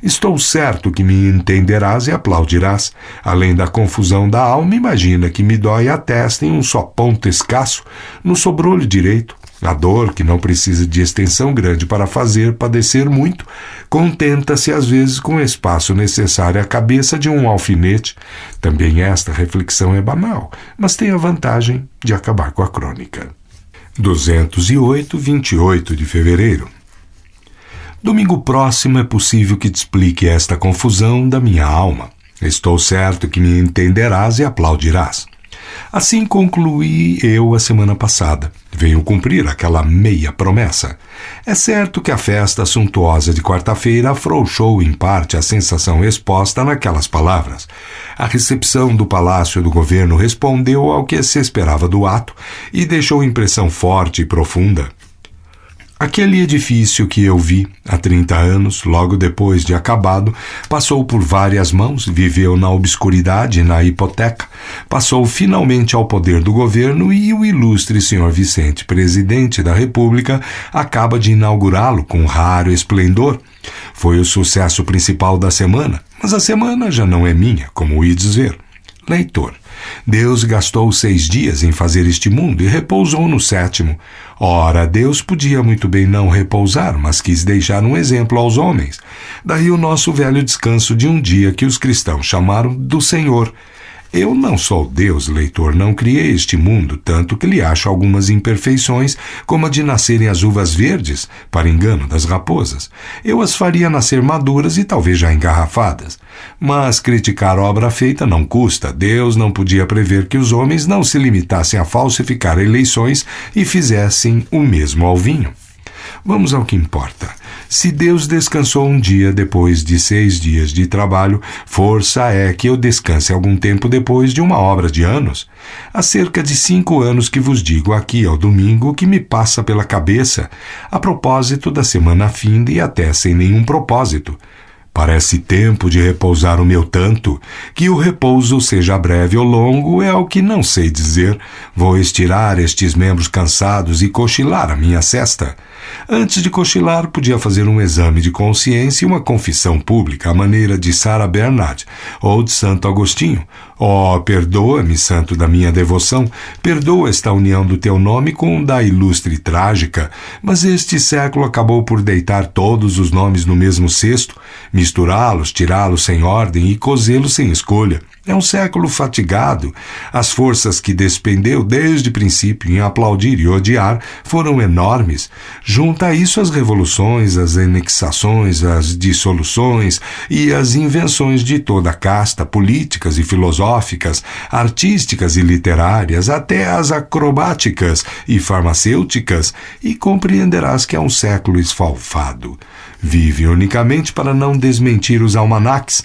Estou certo que me entenderás e aplaudirás. Além da confusão da alma, imagina que me dói a testa em um só ponto escasso, no sobrolho direito. A dor, que não precisa de extensão grande para fazer padecer muito, contenta-se às vezes com o espaço necessário à cabeça de um alfinete. Também esta reflexão é banal, mas tem a vantagem de acabar com a crônica. 208, 28 de fevereiro. Domingo próximo é possível que te explique esta confusão da minha alma. Estou certo que me entenderás e aplaudirás. Assim concluí eu a semana passada. Venho cumprir aquela meia promessa. É certo que a festa suntuosa de quarta-feira afrouxou em parte a sensação exposta naquelas palavras. A recepção do Palácio do Governo respondeu ao que se esperava do ato e deixou impressão forte e profunda. Aquele edifício que eu vi há 30 anos, logo depois de acabado, passou por várias mãos, viveu na obscuridade e na hipoteca, passou finalmente ao poder do governo e o ilustre Sr. Vicente, presidente da República, acaba de inaugurá-lo com raro esplendor. Foi o sucesso principal da semana, mas a semana já não é minha, como ides ver. Leitor, Deus gastou 6 dias em fazer este mundo e repousou no 7º. Ora, Deus podia muito bem não repousar, mas quis deixar um exemplo aos homens. Daí o nosso velho descanso de um dia que os cristãos chamaram do Senhor. Eu não sou Deus, leitor, não criei este mundo, tanto que lhe acho algumas imperfeições, como a de nascerem as uvas verdes, para engano das raposas. Eu as faria nascer maduras e talvez já engarrafadas. Mas criticar obra feita não custa. Deus não podia prever que os homens não se limitassem a falsificar eleições e fizessem o mesmo ao vinho. Vamos ao que importa. Se Deus descansou um dia depois de 6 dias de trabalho, força é que eu descanse algum tempo depois de uma obra de anos. Há cerca de 5 anos que vos digo aqui ao domingo o que me passa pela cabeça, a propósito da semana finda e até sem nenhum propósito. Parece tempo de repousar o meu tanto, que o repouso seja breve ou longo é o que não sei dizer. Vou estirar estes membros cansados e cochilar a minha sesta. Antes de cochilar, podia fazer um exame de consciência e uma confissão pública à maneira de Sarah Bernhardt ou de Santo Agostinho. Oh, perdoa-me, santo da minha devoção, perdoa esta união do teu nome com o da ilustre trágica, mas este século acabou por deitar todos os nomes no mesmo cesto, misturá-los, tirá-los sem ordem e cozê-los sem escolha. É um século fatigado. As forças que despendeu desde o princípio em aplaudir e odiar foram enormes. Junta a isso as revoluções, as anexações, as dissoluções e as invenções de toda a casta, políticas e filosóficas, artísticas e literárias, até as acrobáticas e farmacêuticas, e compreenderás que é um século esfalfado. Vive unicamente para não desmentir os almanaques.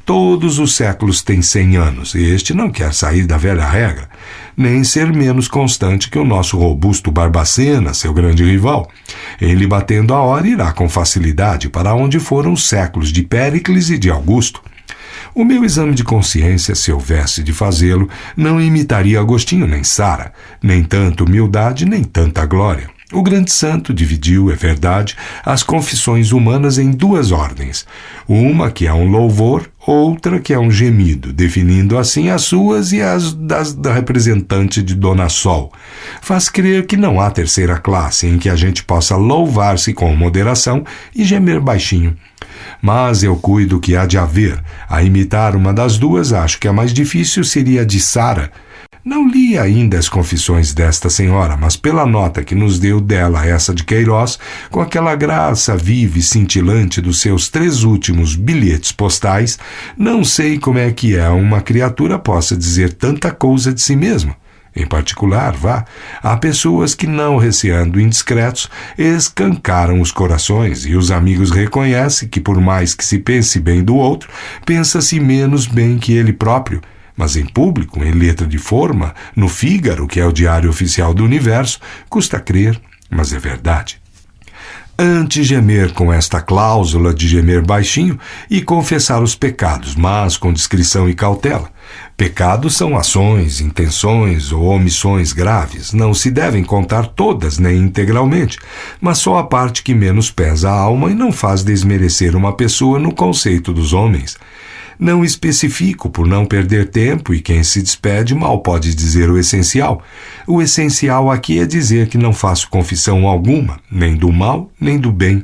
Todos os séculos têm 100 anos, e este não quer sair da velha regra, nem ser menos constante que o nosso robusto Barbacena, seu grande rival. Em lhe batendo a hora, irá com facilidade para onde foram os séculos de Péricles e de Augusto. O meu exame de consciência, se houvesse de fazê-lo, não imitaria Agostinho nem Sara, nem tanta humildade, nem tanta glória. O grande santo dividiu, é verdade, as confissões humanas em 2 ordens, uma que é um louvor, outra que é um gemido, definindo assim as suas e as da representante de Dona Sol. Faz crer que não há terceira classe em que a gente possa louvar-se com moderação e gemer baixinho. Mas eu cuido que há de haver. A imitar uma das 2, acho que a mais difícil seria a de Sara. Não li ainda as confissões desta senhora, mas pela nota que nos deu dela essa de Queiroz, com aquela graça viva e cintilante dos seus 3 últimos bilhetes postais, não sei como é que uma criatura possa dizer tanta coisa de si mesma. Em particular, há pessoas que, não receando indiscretos, escancaram os corações, e os amigos reconhecem que, por mais que se pense bem do outro, pensa-se menos bem que ele próprio. Mas em público, em letra de forma, no Fígaro, que é o diário oficial do universo, custa crer, mas é verdade. Antes gemer com esta cláusula de gemer baixinho e confessar os pecados, mas com discrição e cautela. Pecados são ações, intenções ou omissões graves. Não se devem contar todas, nem integralmente, mas só a parte que menos pesa a alma e não faz desmerecer uma pessoa no conceito dos homens. Não especifico por não perder tempo, e quem se despede mal pode dizer o essencial. O essencial aqui é dizer que não faço confissão alguma, nem do mal, nem do bem.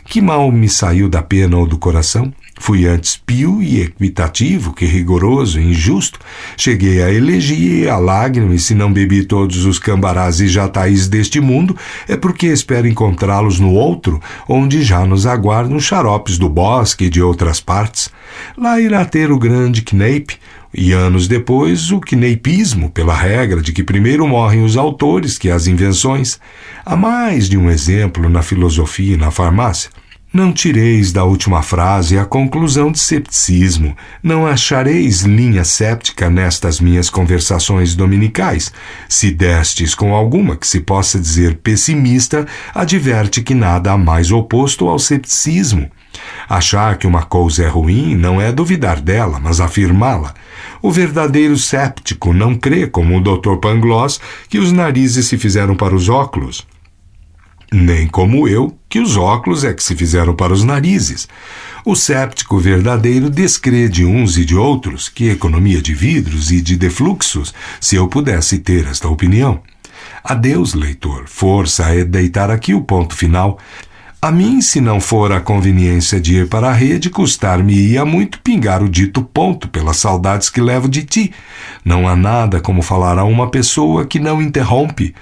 Que mal me saiu da pena ou do coração? Fui antes pio e equitativo que rigoroso e injusto. Cheguei a elegia e a lágrima, e se não bebi todos os cambarás e jataís deste mundo, é porque espero encontrá-los no outro, onde já nos aguardam xaropes do bosque e de outras partes. Lá irá ter o grande Kneip, e anos depois o kneipismo, pela regra de que primeiro morrem os autores que as invenções. Há mais de um exemplo na filosofia e na farmácia. Não tireis da última frase a conclusão de cepticismo. Não achareis linha séptica nestas minhas conversações dominicais. Se destes com alguma que se possa dizer pessimista, adverte que nada há mais oposto ao cepticismo. Achar que uma coisa é ruim não é duvidar dela, mas afirmá-la. O verdadeiro séptico não crê, como o Dr. Pangloss, que os narizes se fizeram para os óculos. Nem como eu, que os óculos é que se fizeram para os narizes. O séptico verdadeiro descrê de uns e de outros, que economia de vidros e de defluxos, se eu pudesse ter esta opinião. Adeus, leitor, força é deitar aqui o ponto final. A mim, se não for a conveniência de ir para a rede, custar-me-ia muito pingar o dito ponto pelas saudades que levo de ti. Não há nada como falar a uma pessoa que não interrompe.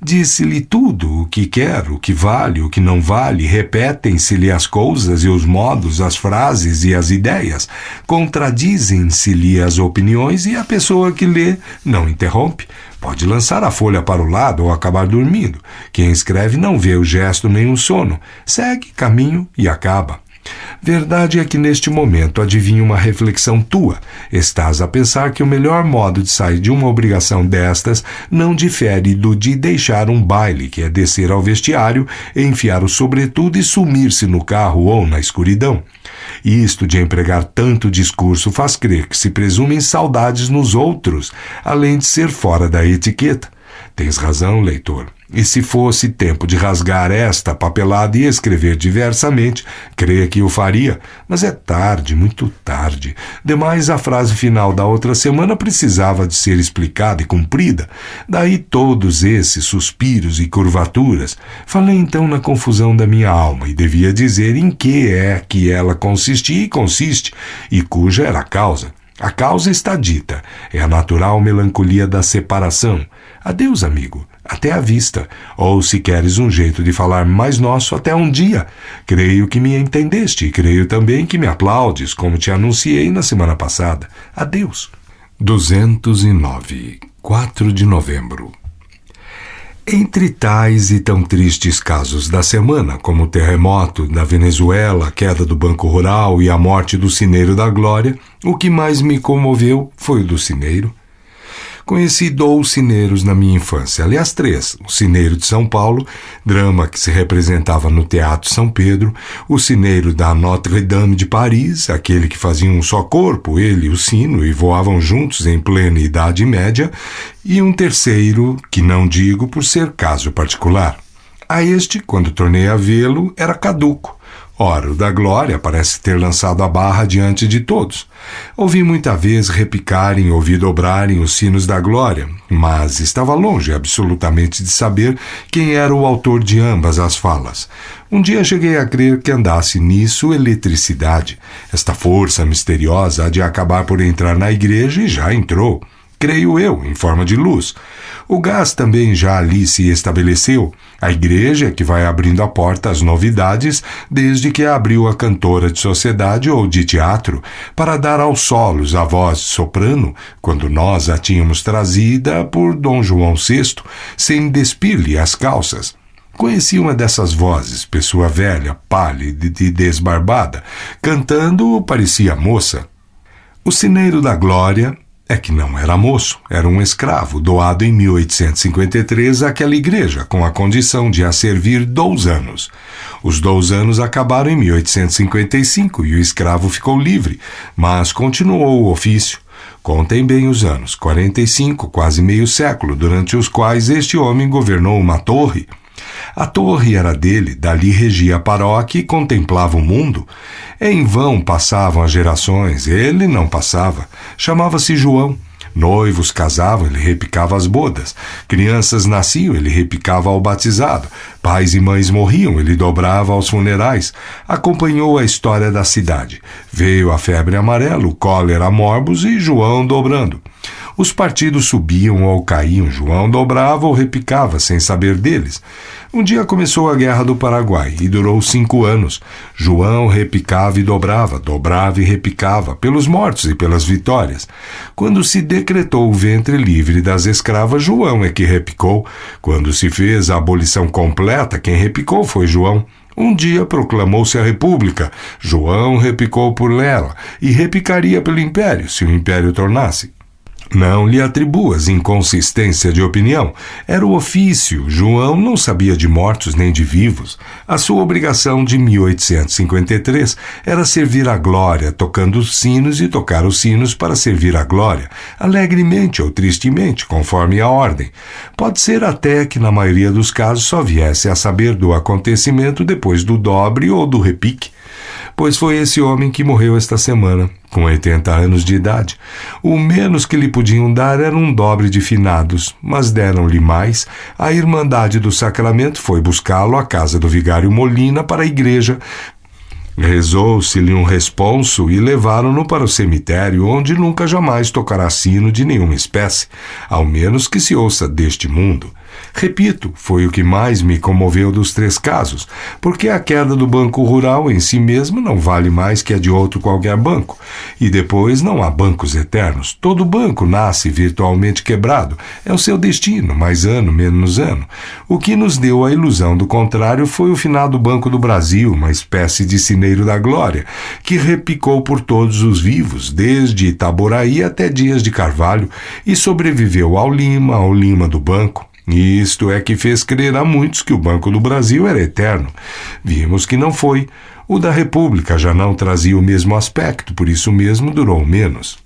Disse-lhe tudo, o que quer, o que vale, o que não vale, repetem-se-lhe as coisas e os modos, as frases e as ideias, contradizem-se-lhe as opiniões e a pessoa que lê não interrompe. Pode lançar a folha para o lado ou acabar dormindo. Quem escreve não vê o gesto nem o sono, segue caminho e acaba. Verdade é que neste momento adivinho uma reflexão tua. Estás a pensar que o melhor modo de sair de uma obrigação destas não difere do de deixar um baile, que é descer ao vestiário, enfiar o sobretudo e sumir-se no carro ou na escuridão. Isto de empregar tanto discurso faz crer que se presumem saudades nos outros, além de ser fora da etiqueta. Tens razão, leitor. E se fosse tempo de rasgar esta papelada e escrever diversamente, creia que o faria. Mas é tarde, muito tarde. Demais, a frase final da outra semana precisava de ser explicada e cumprida. Daí todos esses suspiros e curvaturas. Falei então na confusão da minha alma e devia dizer em que é que ela consistia e consiste, e cuja era a causa. A causa está dita, é a natural melancolia da separação. Adeus, amigo, até à vista, ou se queres um jeito de falar mais nosso, até um dia. Creio que me entendeste e creio também que me aplaudes, como te anunciei na semana passada. Adeus. 209, 4 de novembro. Entre tais e tão tristes casos da semana, como o terremoto da Venezuela, a queda do Banco Rural e a morte do Cineiro da Glória, o que mais me comoveu foi o do Cineiro. Conheci 2 cineiros na minha infância, aliás 3, o Cineiro de São Paulo, drama que se representava no Teatro São Pedro, o Cineiro da Notre-Dame de Paris, aquele que fazia um só corpo, ele e o sino, e voavam juntos em plena Idade Média, e um terceiro, que não digo por ser caso particular. A este, quando tornei a vê-lo, era caduco. Ora, o da Glória parece ter lançado a barra diante de todos. Ouvi muita vez repicarem, ouvi dobrarem os sinos da Glória, mas estava longe absolutamente de saber quem era o autor de ambas as falas. Um dia cheguei a crer que andasse nisso eletricidade. Esta força misteriosa há de acabar por entrar na igreja e já entrou. Creio eu, em forma de luz. O gás também já ali se estabeleceu. A igreja é que vai abrindo a porta às novidades desde que a abriu a cantora de sociedade ou de teatro para dar aos solos a voz soprano, quando nós a tínhamos trazida por Dom João VI, sem despir-lhe as calças. Conheci uma dessas vozes, pessoa velha, pálida e desbarbada. Cantando, parecia moça. O Cineiro da Glória é que não era moço, era um escravo doado em 1853 àquela igreja, com a condição de a servir 2 anos. Os 2 anos acabaram em 1855 e o escravo ficou livre, mas continuou o ofício. Contem bem os anos, 45, quase meio século, durante os quais este homem governou uma torre. A torre era dele, dali regia a paróquia e contemplava o mundo. Em vão passavam as gerações, ele não passava. Chamava-se João. Noivos casavam, ele repicava as bodas. Crianças nasciam, ele repicava ao batizado. Pais e mães morriam, ele dobrava aos funerais. Acompanhou a história da cidade. Veio a febre amarela, o cólera morbus e João dobrando. Os partidos subiam ou caíam, João dobrava ou repicava, sem saber deles. Um dia começou a Guerra do Paraguai e durou 5 anos. João repicava e dobrava e repicava, pelos mortos e pelas vitórias. Quando se decretou o ventre livre das escravas, João é que repicou. Quando se fez a abolição completa, quem repicou foi João. Um dia proclamou-se a República. João repicou por ela e repicaria pelo Império, se o Império tornasse. Não lhe atribuas inconsistência de opinião. Era o ofício. João não sabia de mortos nem de vivos. A sua obrigação de 1853 era servir a glória, tocando os sinos e tocar os sinos para servir a glória, alegremente ou tristemente, conforme a ordem. Pode ser até que, na maioria dos casos, só viesse a saber do acontecimento depois do dobre ou do repique. Pois foi esse homem que morreu esta semana, com 80 anos de idade. O menos que lhe podiam dar era um dobre de finados, mas deram-lhe mais. A Irmandade do Sacramento foi buscá-lo à casa do vigário Molina para a igreja. Rezou-se-lhe um responso e levaram-no para o cemitério, onde nunca jamais tocará sino de nenhuma espécie, ao menos que se ouça deste mundo. Repito, foi o que mais me comoveu dos 3 casos, porque a queda do Banco Rural em si mesma não vale mais que a de outro qualquer banco. E depois não há bancos eternos. Todo banco nasce virtualmente quebrado. É o seu destino, mais ano, menos ano. O que nos deu a ilusão do contrário foi o finado Banco do Brasil, uma espécie de cineiro da glória, que repicou por todos os vivos, desde Itaboraí até Dias de Carvalho, e sobreviveu ao Lima do banco. Isto é que fez crer a muitos que o Banco do Brasil era eterno. Vimos que não foi. O da República já não trazia o mesmo aspecto, por isso mesmo durou menos.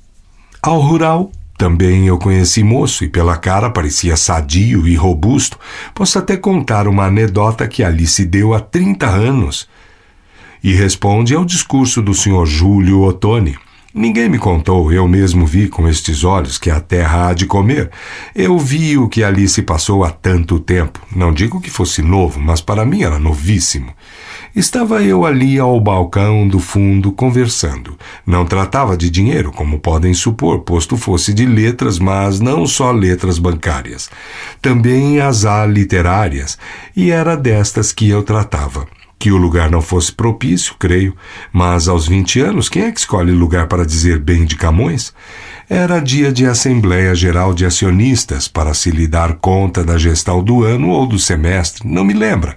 Ao rural, também eu conheci moço e pela cara parecia sadio e robusto. Posso até contar uma anedota que ali se deu há 30 anos. E responde ao discurso do Sr. Júlio Ottoni. Ninguém me contou, eu mesmo vi com estes olhos que a terra há de comer. Eu vi o que ali se passou há tanto tempo. Não digo que fosse novo, mas para mim era novíssimo. Estava eu ali ao balcão do fundo conversando. Não tratava de dinheiro, como podem supor, posto fosse de letras, mas não só letras bancárias. Também as literárias, e era destas que eu tratava. Que o lugar não fosse propício, creio, mas aos 20 anos, quem é que escolhe lugar para dizer bem de Camões? Era dia de Assembleia Geral de Acionistas, para se lhe dar conta da gestal do ano ou do semestre, não me lembra.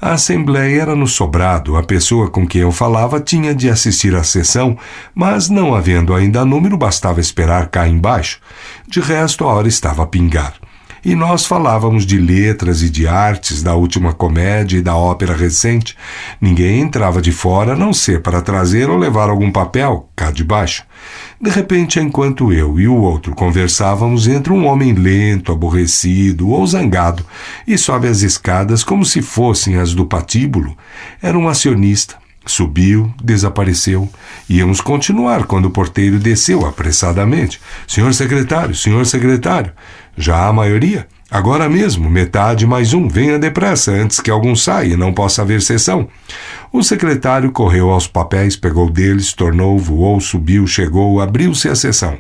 A Assembleia era no sobrado, a pessoa com quem eu falava tinha de assistir à sessão, mas não havendo ainda número, bastava esperar cá embaixo. De resto, a hora estava a pingar. E nós falávamos de letras e de artes, da última comédia e da ópera recente. Ninguém entrava de fora, a não ser para trazer ou levar algum papel, cá de baixo. De repente, enquanto eu e o outro conversávamos, entra um homem lento, aborrecido ou zangado, e sobe as escadas como se fossem as do patíbulo. Era um acionista. Subiu, desapareceu. Íamos continuar quando o porteiro desceu apressadamente. Senhor secretário, senhor secretário. Já a maioria? Agora mesmo, metade mais um. Venha depressa, antes que algum saia e não possa haver sessão. O secretário correu aos papéis, pegou deles, tornou, voou, subiu, chegou, abriu-se a sessão.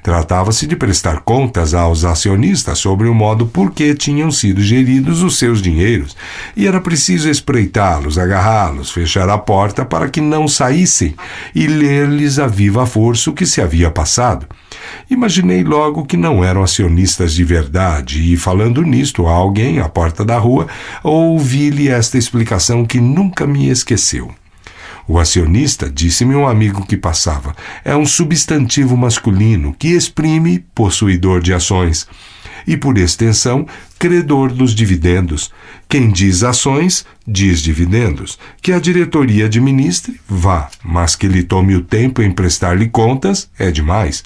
Tratava-se de prestar contas aos acionistas sobre o modo por que tinham sido geridos os seus dinheiros, e era preciso espreitá-los, agarrá-los, fechar a porta para que não saíssem e ler-lhes a viva força o que se havia passado. Imaginei logo que não eram acionistas de verdade e, falando nisto a alguém à porta da rua, ouvi-lhe esta explicação que nunca me esqueceu. O acionista, disse-me um amigo que passava, é um substantivo masculino que exprime possuidor de ações e, por extensão, credor dos dividendos. Quem diz ações, diz dividendos. Que a diretoria administre, vá, mas que lhe tome o tempo em prestar-lhe contas, é demais.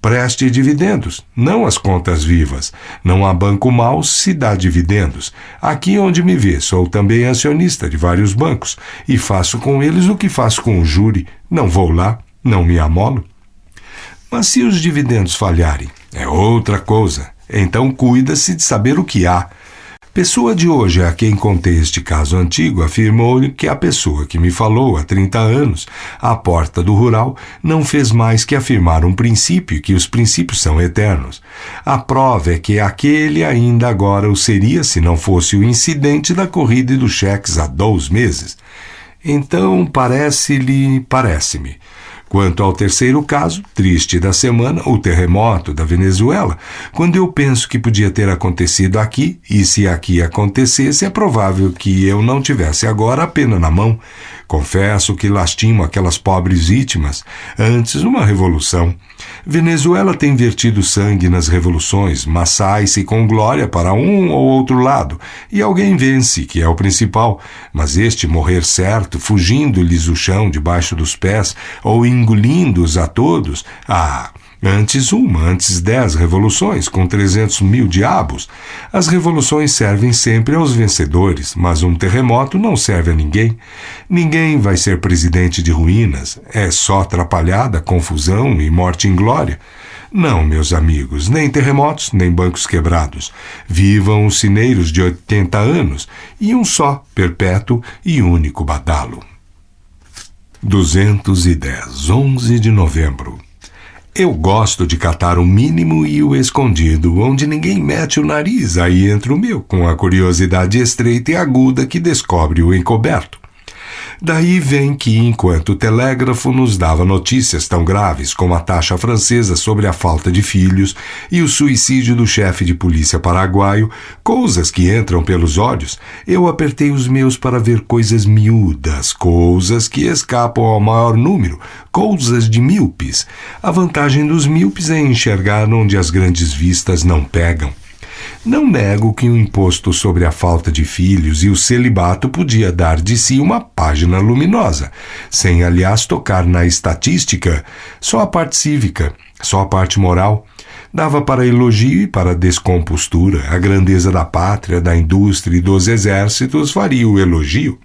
preste dividendos, não as contas vivas. Não há banco mau se dá dividendos. Aqui onde me vê, sou também acionista de vários bancos e faço com eles o que faço com o júri. Não vou lá, não me amolo. Mas se os dividendos falharem, é outra coisa. Então cuida-se de saber o que há. Pessoa de hoje a quem contei este caso antigo afirmou que a pessoa que me falou há 30 anos, à porta do rural, não fez mais que afirmar um princípio, que os princípios são eternos. A prova é que aquele ainda agora o seria se não fosse o incidente da corrida e dos cheques há 2 meses. Então parece-me. Quanto ao terceiro caso, triste da semana, o terremoto da Venezuela, quando eu penso que podia ter acontecido aqui, e se aqui acontecesse, é provável que eu não tivesse agora a pena na mão. Confesso que lastimo aquelas pobres vítimas. Antes, uma revolução. Venezuela tem vertido sangue nas revoluções, mas sai-se com glória para um ou outro lado, e alguém vence, que é o principal. Mas este morrer certo, fugindo-lhes o chão debaixo dos pés, ou engolindo-os a todos, antes 10 revoluções, com 300 mil diabos. As revoluções servem sempre aos vencedores, mas um terremoto não serve a ninguém. Ninguém vai ser presidente de ruínas, é só atrapalhada, confusão e morte em glória. Não, meus amigos, nem terremotos, nem bancos quebrados. Vivam os sineiros de 80 anos, e um só, perpétuo e único badalo. 210, 11 de novembro. Eu gosto de catar o mínimo e o escondido, onde ninguém mete o nariz, aí entra o meu, com a curiosidade estreita e aguda que descobre o encoberto. Daí vem que, enquanto o telégrafo nos dava notícias tão graves como a taxa francesa sobre a falta de filhos e o suicídio do chefe de polícia paraguaio, coisas que entram pelos olhos, eu apertei os meus para ver coisas miúdas, coisas que escapam ao maior número, coisas de míopes. A vantagem dos míopes é enxergar onde as grandes vistas não pegam. Não nego que o imposto sobre a falta de filhos e o celibato podia dar de si uma página luminosa, sem, aliás, tocar na estatística, só a parte cívica, só a parte moral. Dava para elogio e para descompostura. A grandeza da pátria, da indústria e dos exércitos faria o elogio.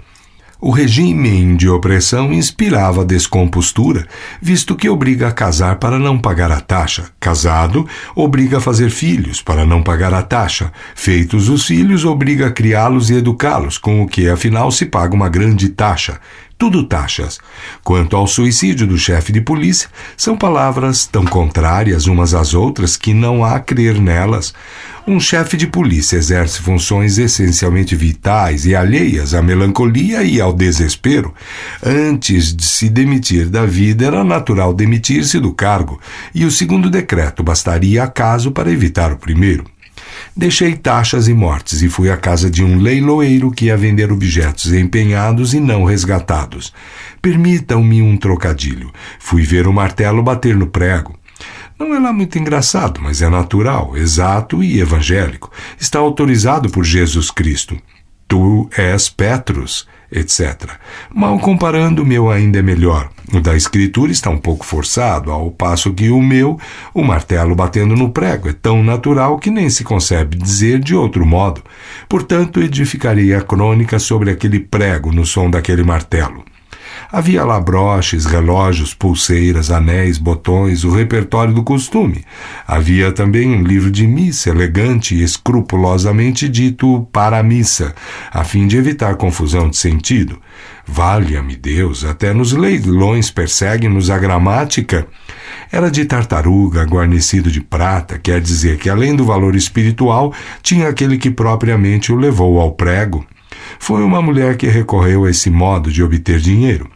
O regime de opressão inspirava descompostura, visto que obriga a casar para não pagar a taxa. Casado, obriga a fazer filhos para não pagar a taxa. Feitos os filhos, obriga a criá-los e educá-los, com o que, afinal, se paga uma grande taxa. Tudo taxas. Quanto ao suicídio do chefe de polícia, são palavras tão contrárias umas às outras que não há crer nelas. Um chefe de polícia exerce funções essencialmente vitais e alheias à melancolia e ao desespero. Antes de se demitir da vida, era natural demitir-se do cargo, e o segundo decreto bastaria acaso para evitar o primeiro. Deixei taxas e mortes e fui à casa de um leiloeiro que ia vender objetos empenhados e não resgatados. Permitam-me um trocadilho. Fui ver o martelo bater no prego. Não é lá muito engraçado, mas é natural, exato e evangélico. Está autorizado por Jesus Cristo. Tu és Petrus, etc. Mal comparando, o meu ainda é melhor. O da Escritura está um pouco forçado, ao passo que o meu, o martelo batendo no prego, é tão natural que nem se concebe dizer de outro modo. Portanto, edificarei a crônica sobre aquele prego no som daquele martelo. Havia lá broches, relógios, pulseiras, anéis, botões, o repertório do costume. Havia também um livro de missa, elegante e escrupulosamente dito para a missa, a fim de evitar confusão de sentido. Valha-me Deus, até nos leilões persegue-nos a gramática. Era de tartaruga, guarnecido de prata, quer dizer que, além do valor espiritual, tinha aquele que propriamente o levou ao prego. Foi uma mulher que recorreu a esse modo de obter dinheiro.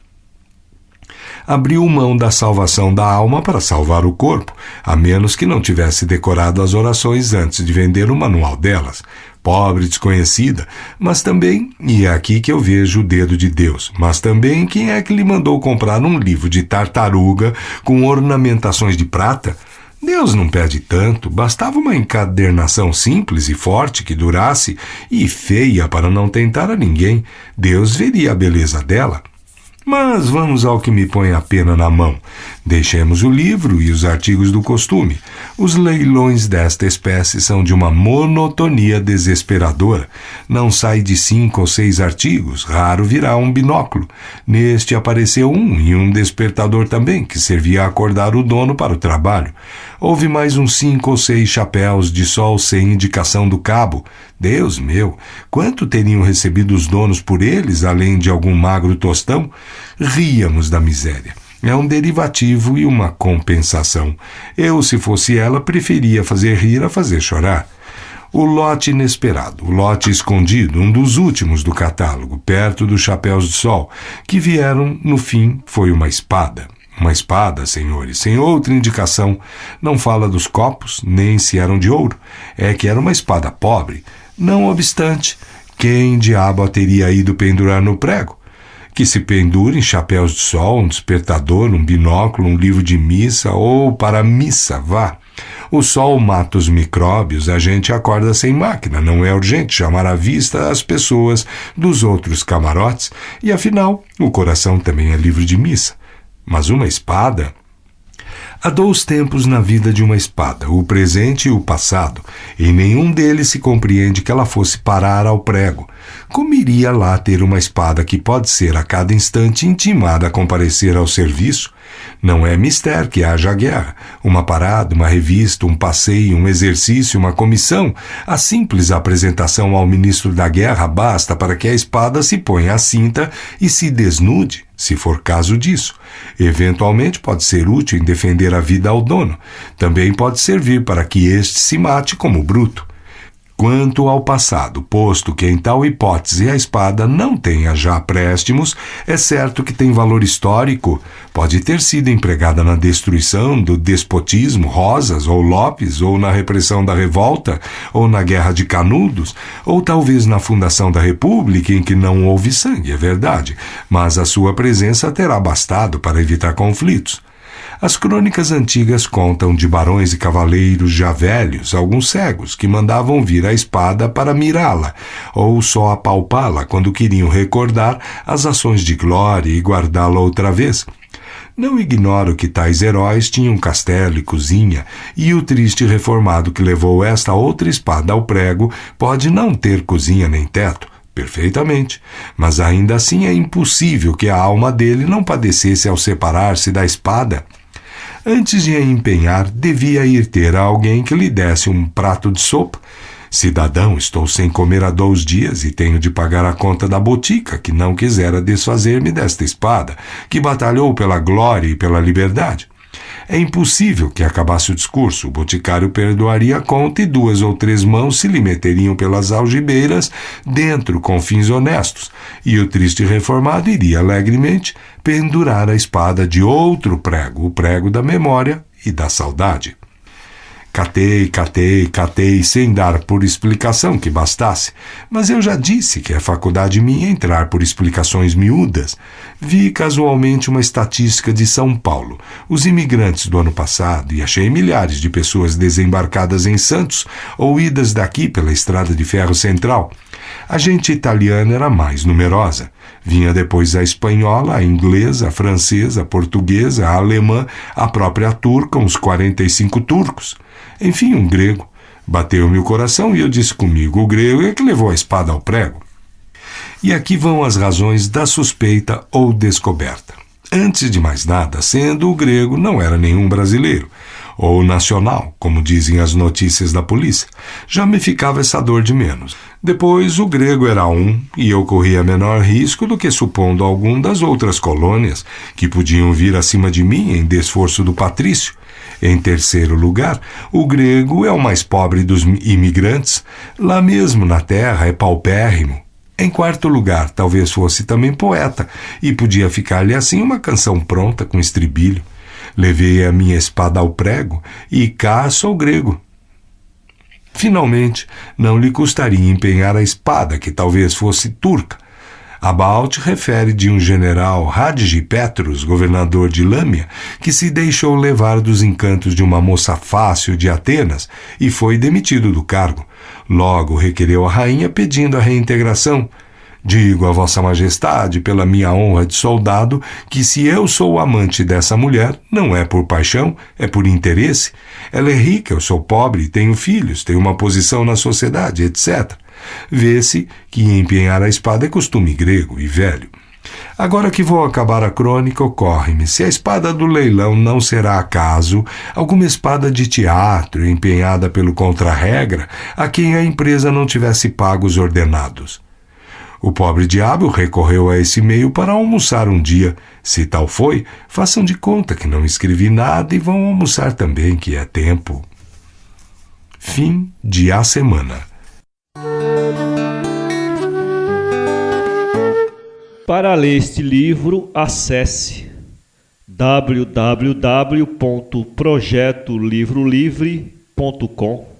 Abriu mão da salvação da alma para salvar o corpo, a menos que não tivesse decorado as orações antes de vender o manual delas. Pobre desconhecida, mas também, e é aqui que eu vejo o dedo de Deus, mas também quem é que lhe mandou comprar um livro de tartaruga com ornamentações de prata? Deus não pede tanto, bastava uma encadernação simples e forte que durasse, e feia para não tentar a ninguém. Deus veria a beleza dela. Mas vamos ao que me põe a pena na mão. Deixemos o livro e os artigos do costume. Os leilões desta espécie são de uma monotonia desesperadora. Não sai de 5 ou 6 artigos, raro virá um binóculo. Neste apareceu e um despertador também, que servia a acordar o dono para o trabalho. Houve mais uns 5 ou 6 chapéus de sol sem indicação do cabo. Deus meu, quanto teriam recebido os donos por eles, além de algum magro tostão? Ríamos da miséria. É um derivativo e uma compensação. Eu, se fosse ela, preferia fazer rir a fazer chorar. O lote inesperado, o lote escondido, um dos últimos do catálogo, perto dos chapéus de sol, que vieram, no fim, foi uma espada. Uma espada, senhores, sem outra indicação. Não fala dos copos, nem se eram de ouro. É que era uma espada pobre. Não obstante, quem diabo a teria ido pendurar no prego? Que se pendure em chapéus de sol, um despertador, um binóculo, um livro de missa ou para a missa, vá. O sol mata os micróbios, a gente acorda sem máquina, não é urgente chamar à vista as pessoas dos outros camarotes e, afinal, o coração também é livro de missa. Mas uma espada? Há 2 tempos na vida de uma espada, o presente e o passado. Em nenhum deles se compreende que ela fosse parar ao prego. Como iria lá ter uma espada que pode ser a cada instante intimada a comparecer ao serviço? Não é mister que haja guerra. Uma parada, uma revista, um passeio, um exercício, uma comissão. A simples apresentação ao ministro da guerra basta para que a espada se ponha à cinta e se desnude, se for caso disso. Eventualmente pode ser útil em defender a vida ao dono. Também pode servir para que este se mate como bruto. Quanto ao passado, posto que em tal hipótese a espada não tenha já préstimos, é certo que tem valor histórico. Pode ter sido empregada na destruição do despotismo, Rosas ou Lopes, ou na repressão da revolta, ou na Guerra de Canudos, ou talvez na fundação da República, em que não houve sangue, é verdade, mas a sua presença terá bastado para evitar conflitos. As crônicas antigas contam de barões e cavaleiros já velhos, alguns cegos, que mandavam vir a espada para mirá-la, ou só apalpá-la quando queriam recordar as ações de glória e guardá-la outra vez. Não ignoro que tais heróis tinham castelo e cozinha, e o triste reformado que levou esta outra espada ao prego pode não ter cozinha nem teto. Perfeitamente, mas ainda assim é impossível que a alma dele não padecesse ao separar-se da espada. Antes de a empenhar, devia ir ter a alguém que lhe desse um prato de sopa. Cidadão, estou sem comer há 2 dias e tenho de pagar a conta da botica, que não quisera desfazer-me desta espada, que batalhou pela glória e pela liberdade. É impossível que acabasse o discurso. O boticário perdoaria a conta e 2 ou 3 mãos se lhe meteriam pelas algibeiras dentro com fins honestos, e o triste reformado iria alegremente pendurar a espada de outro prego, o prego da memória e da saudade. Catei, sem dar por explicação que bastasse. Mas eu já disse que é faculdade minha entrar por explicações miúdas. Vi casualmente uma estatística de São Paulo, os imigrantes do ano passado, e achei milhares de pessoas desembarcadas em Santos ou idas daqui pela estrada de ferro central. A gente italiana era mais numerosa. Vinha depois a espanhola, a inglesa, a francesa, a portuguesa, a alemã, a própria turca, uns 45 turcos. Enfim, um grego. Bateu-me o coração e eu disse comigo, o grego é que levou a espada ao prego. E aqui vão as razões da suspeita ou descoberta. Antes de mais nada, sendo o grego, não era nenhum brasileiro, ou nacional, como dizem as notícias da polícia. Já me ficava essa dor de menos. Depois, o grego era e eu corria menor risco do que supondo algum das outras colônias, que podiam vir acima de mim em desforço do patrício. Em terceiro lugar, o grego é o mais pobre dos imigrantes. Lá mesmo na terra é paupérrimo. Em quarto lugar, talvez fosse também poeta, e podia ficar-lhe assim uma canção pronta com estribilho. Levei a minha espada ao prego, e cá sou grego. Finalmente, não lhe custaria empenhar a espada, que talvez fosse turca. About refere de um general Hadji Petrus, governador de Lâmia, que se deixou levar dos encantos de uma moça fácil de Atenas e foi demitido do cargo. Logo requereu a rainha pedindo a reintegração. Digo a vossa majestade, pela minha honra de soldado, que se eu sou amante dessa mulher, não é por paixão, é por interesse. Ela é rica, eu sou pobre, tenho filhos, tenho uma posição na sociedade, etc. Vê-se que empenhar a espada é costume grego e velho. Agora que vou acabar a crônica, ocorre-me, se a espada do leilão não será acaso, alguma espada de teatro empenhada pelo contra-regra, a quem a empresa não tivesse pago os ordenados. O pobre diabo recorreu a esse meio para almoçar um dia. Se tal foi, façam de conta que não escrevi nada e vão almoçar também, que é tempo. Fim de A Semana. Para ler este livro, acesse www.projetolivrolivre.com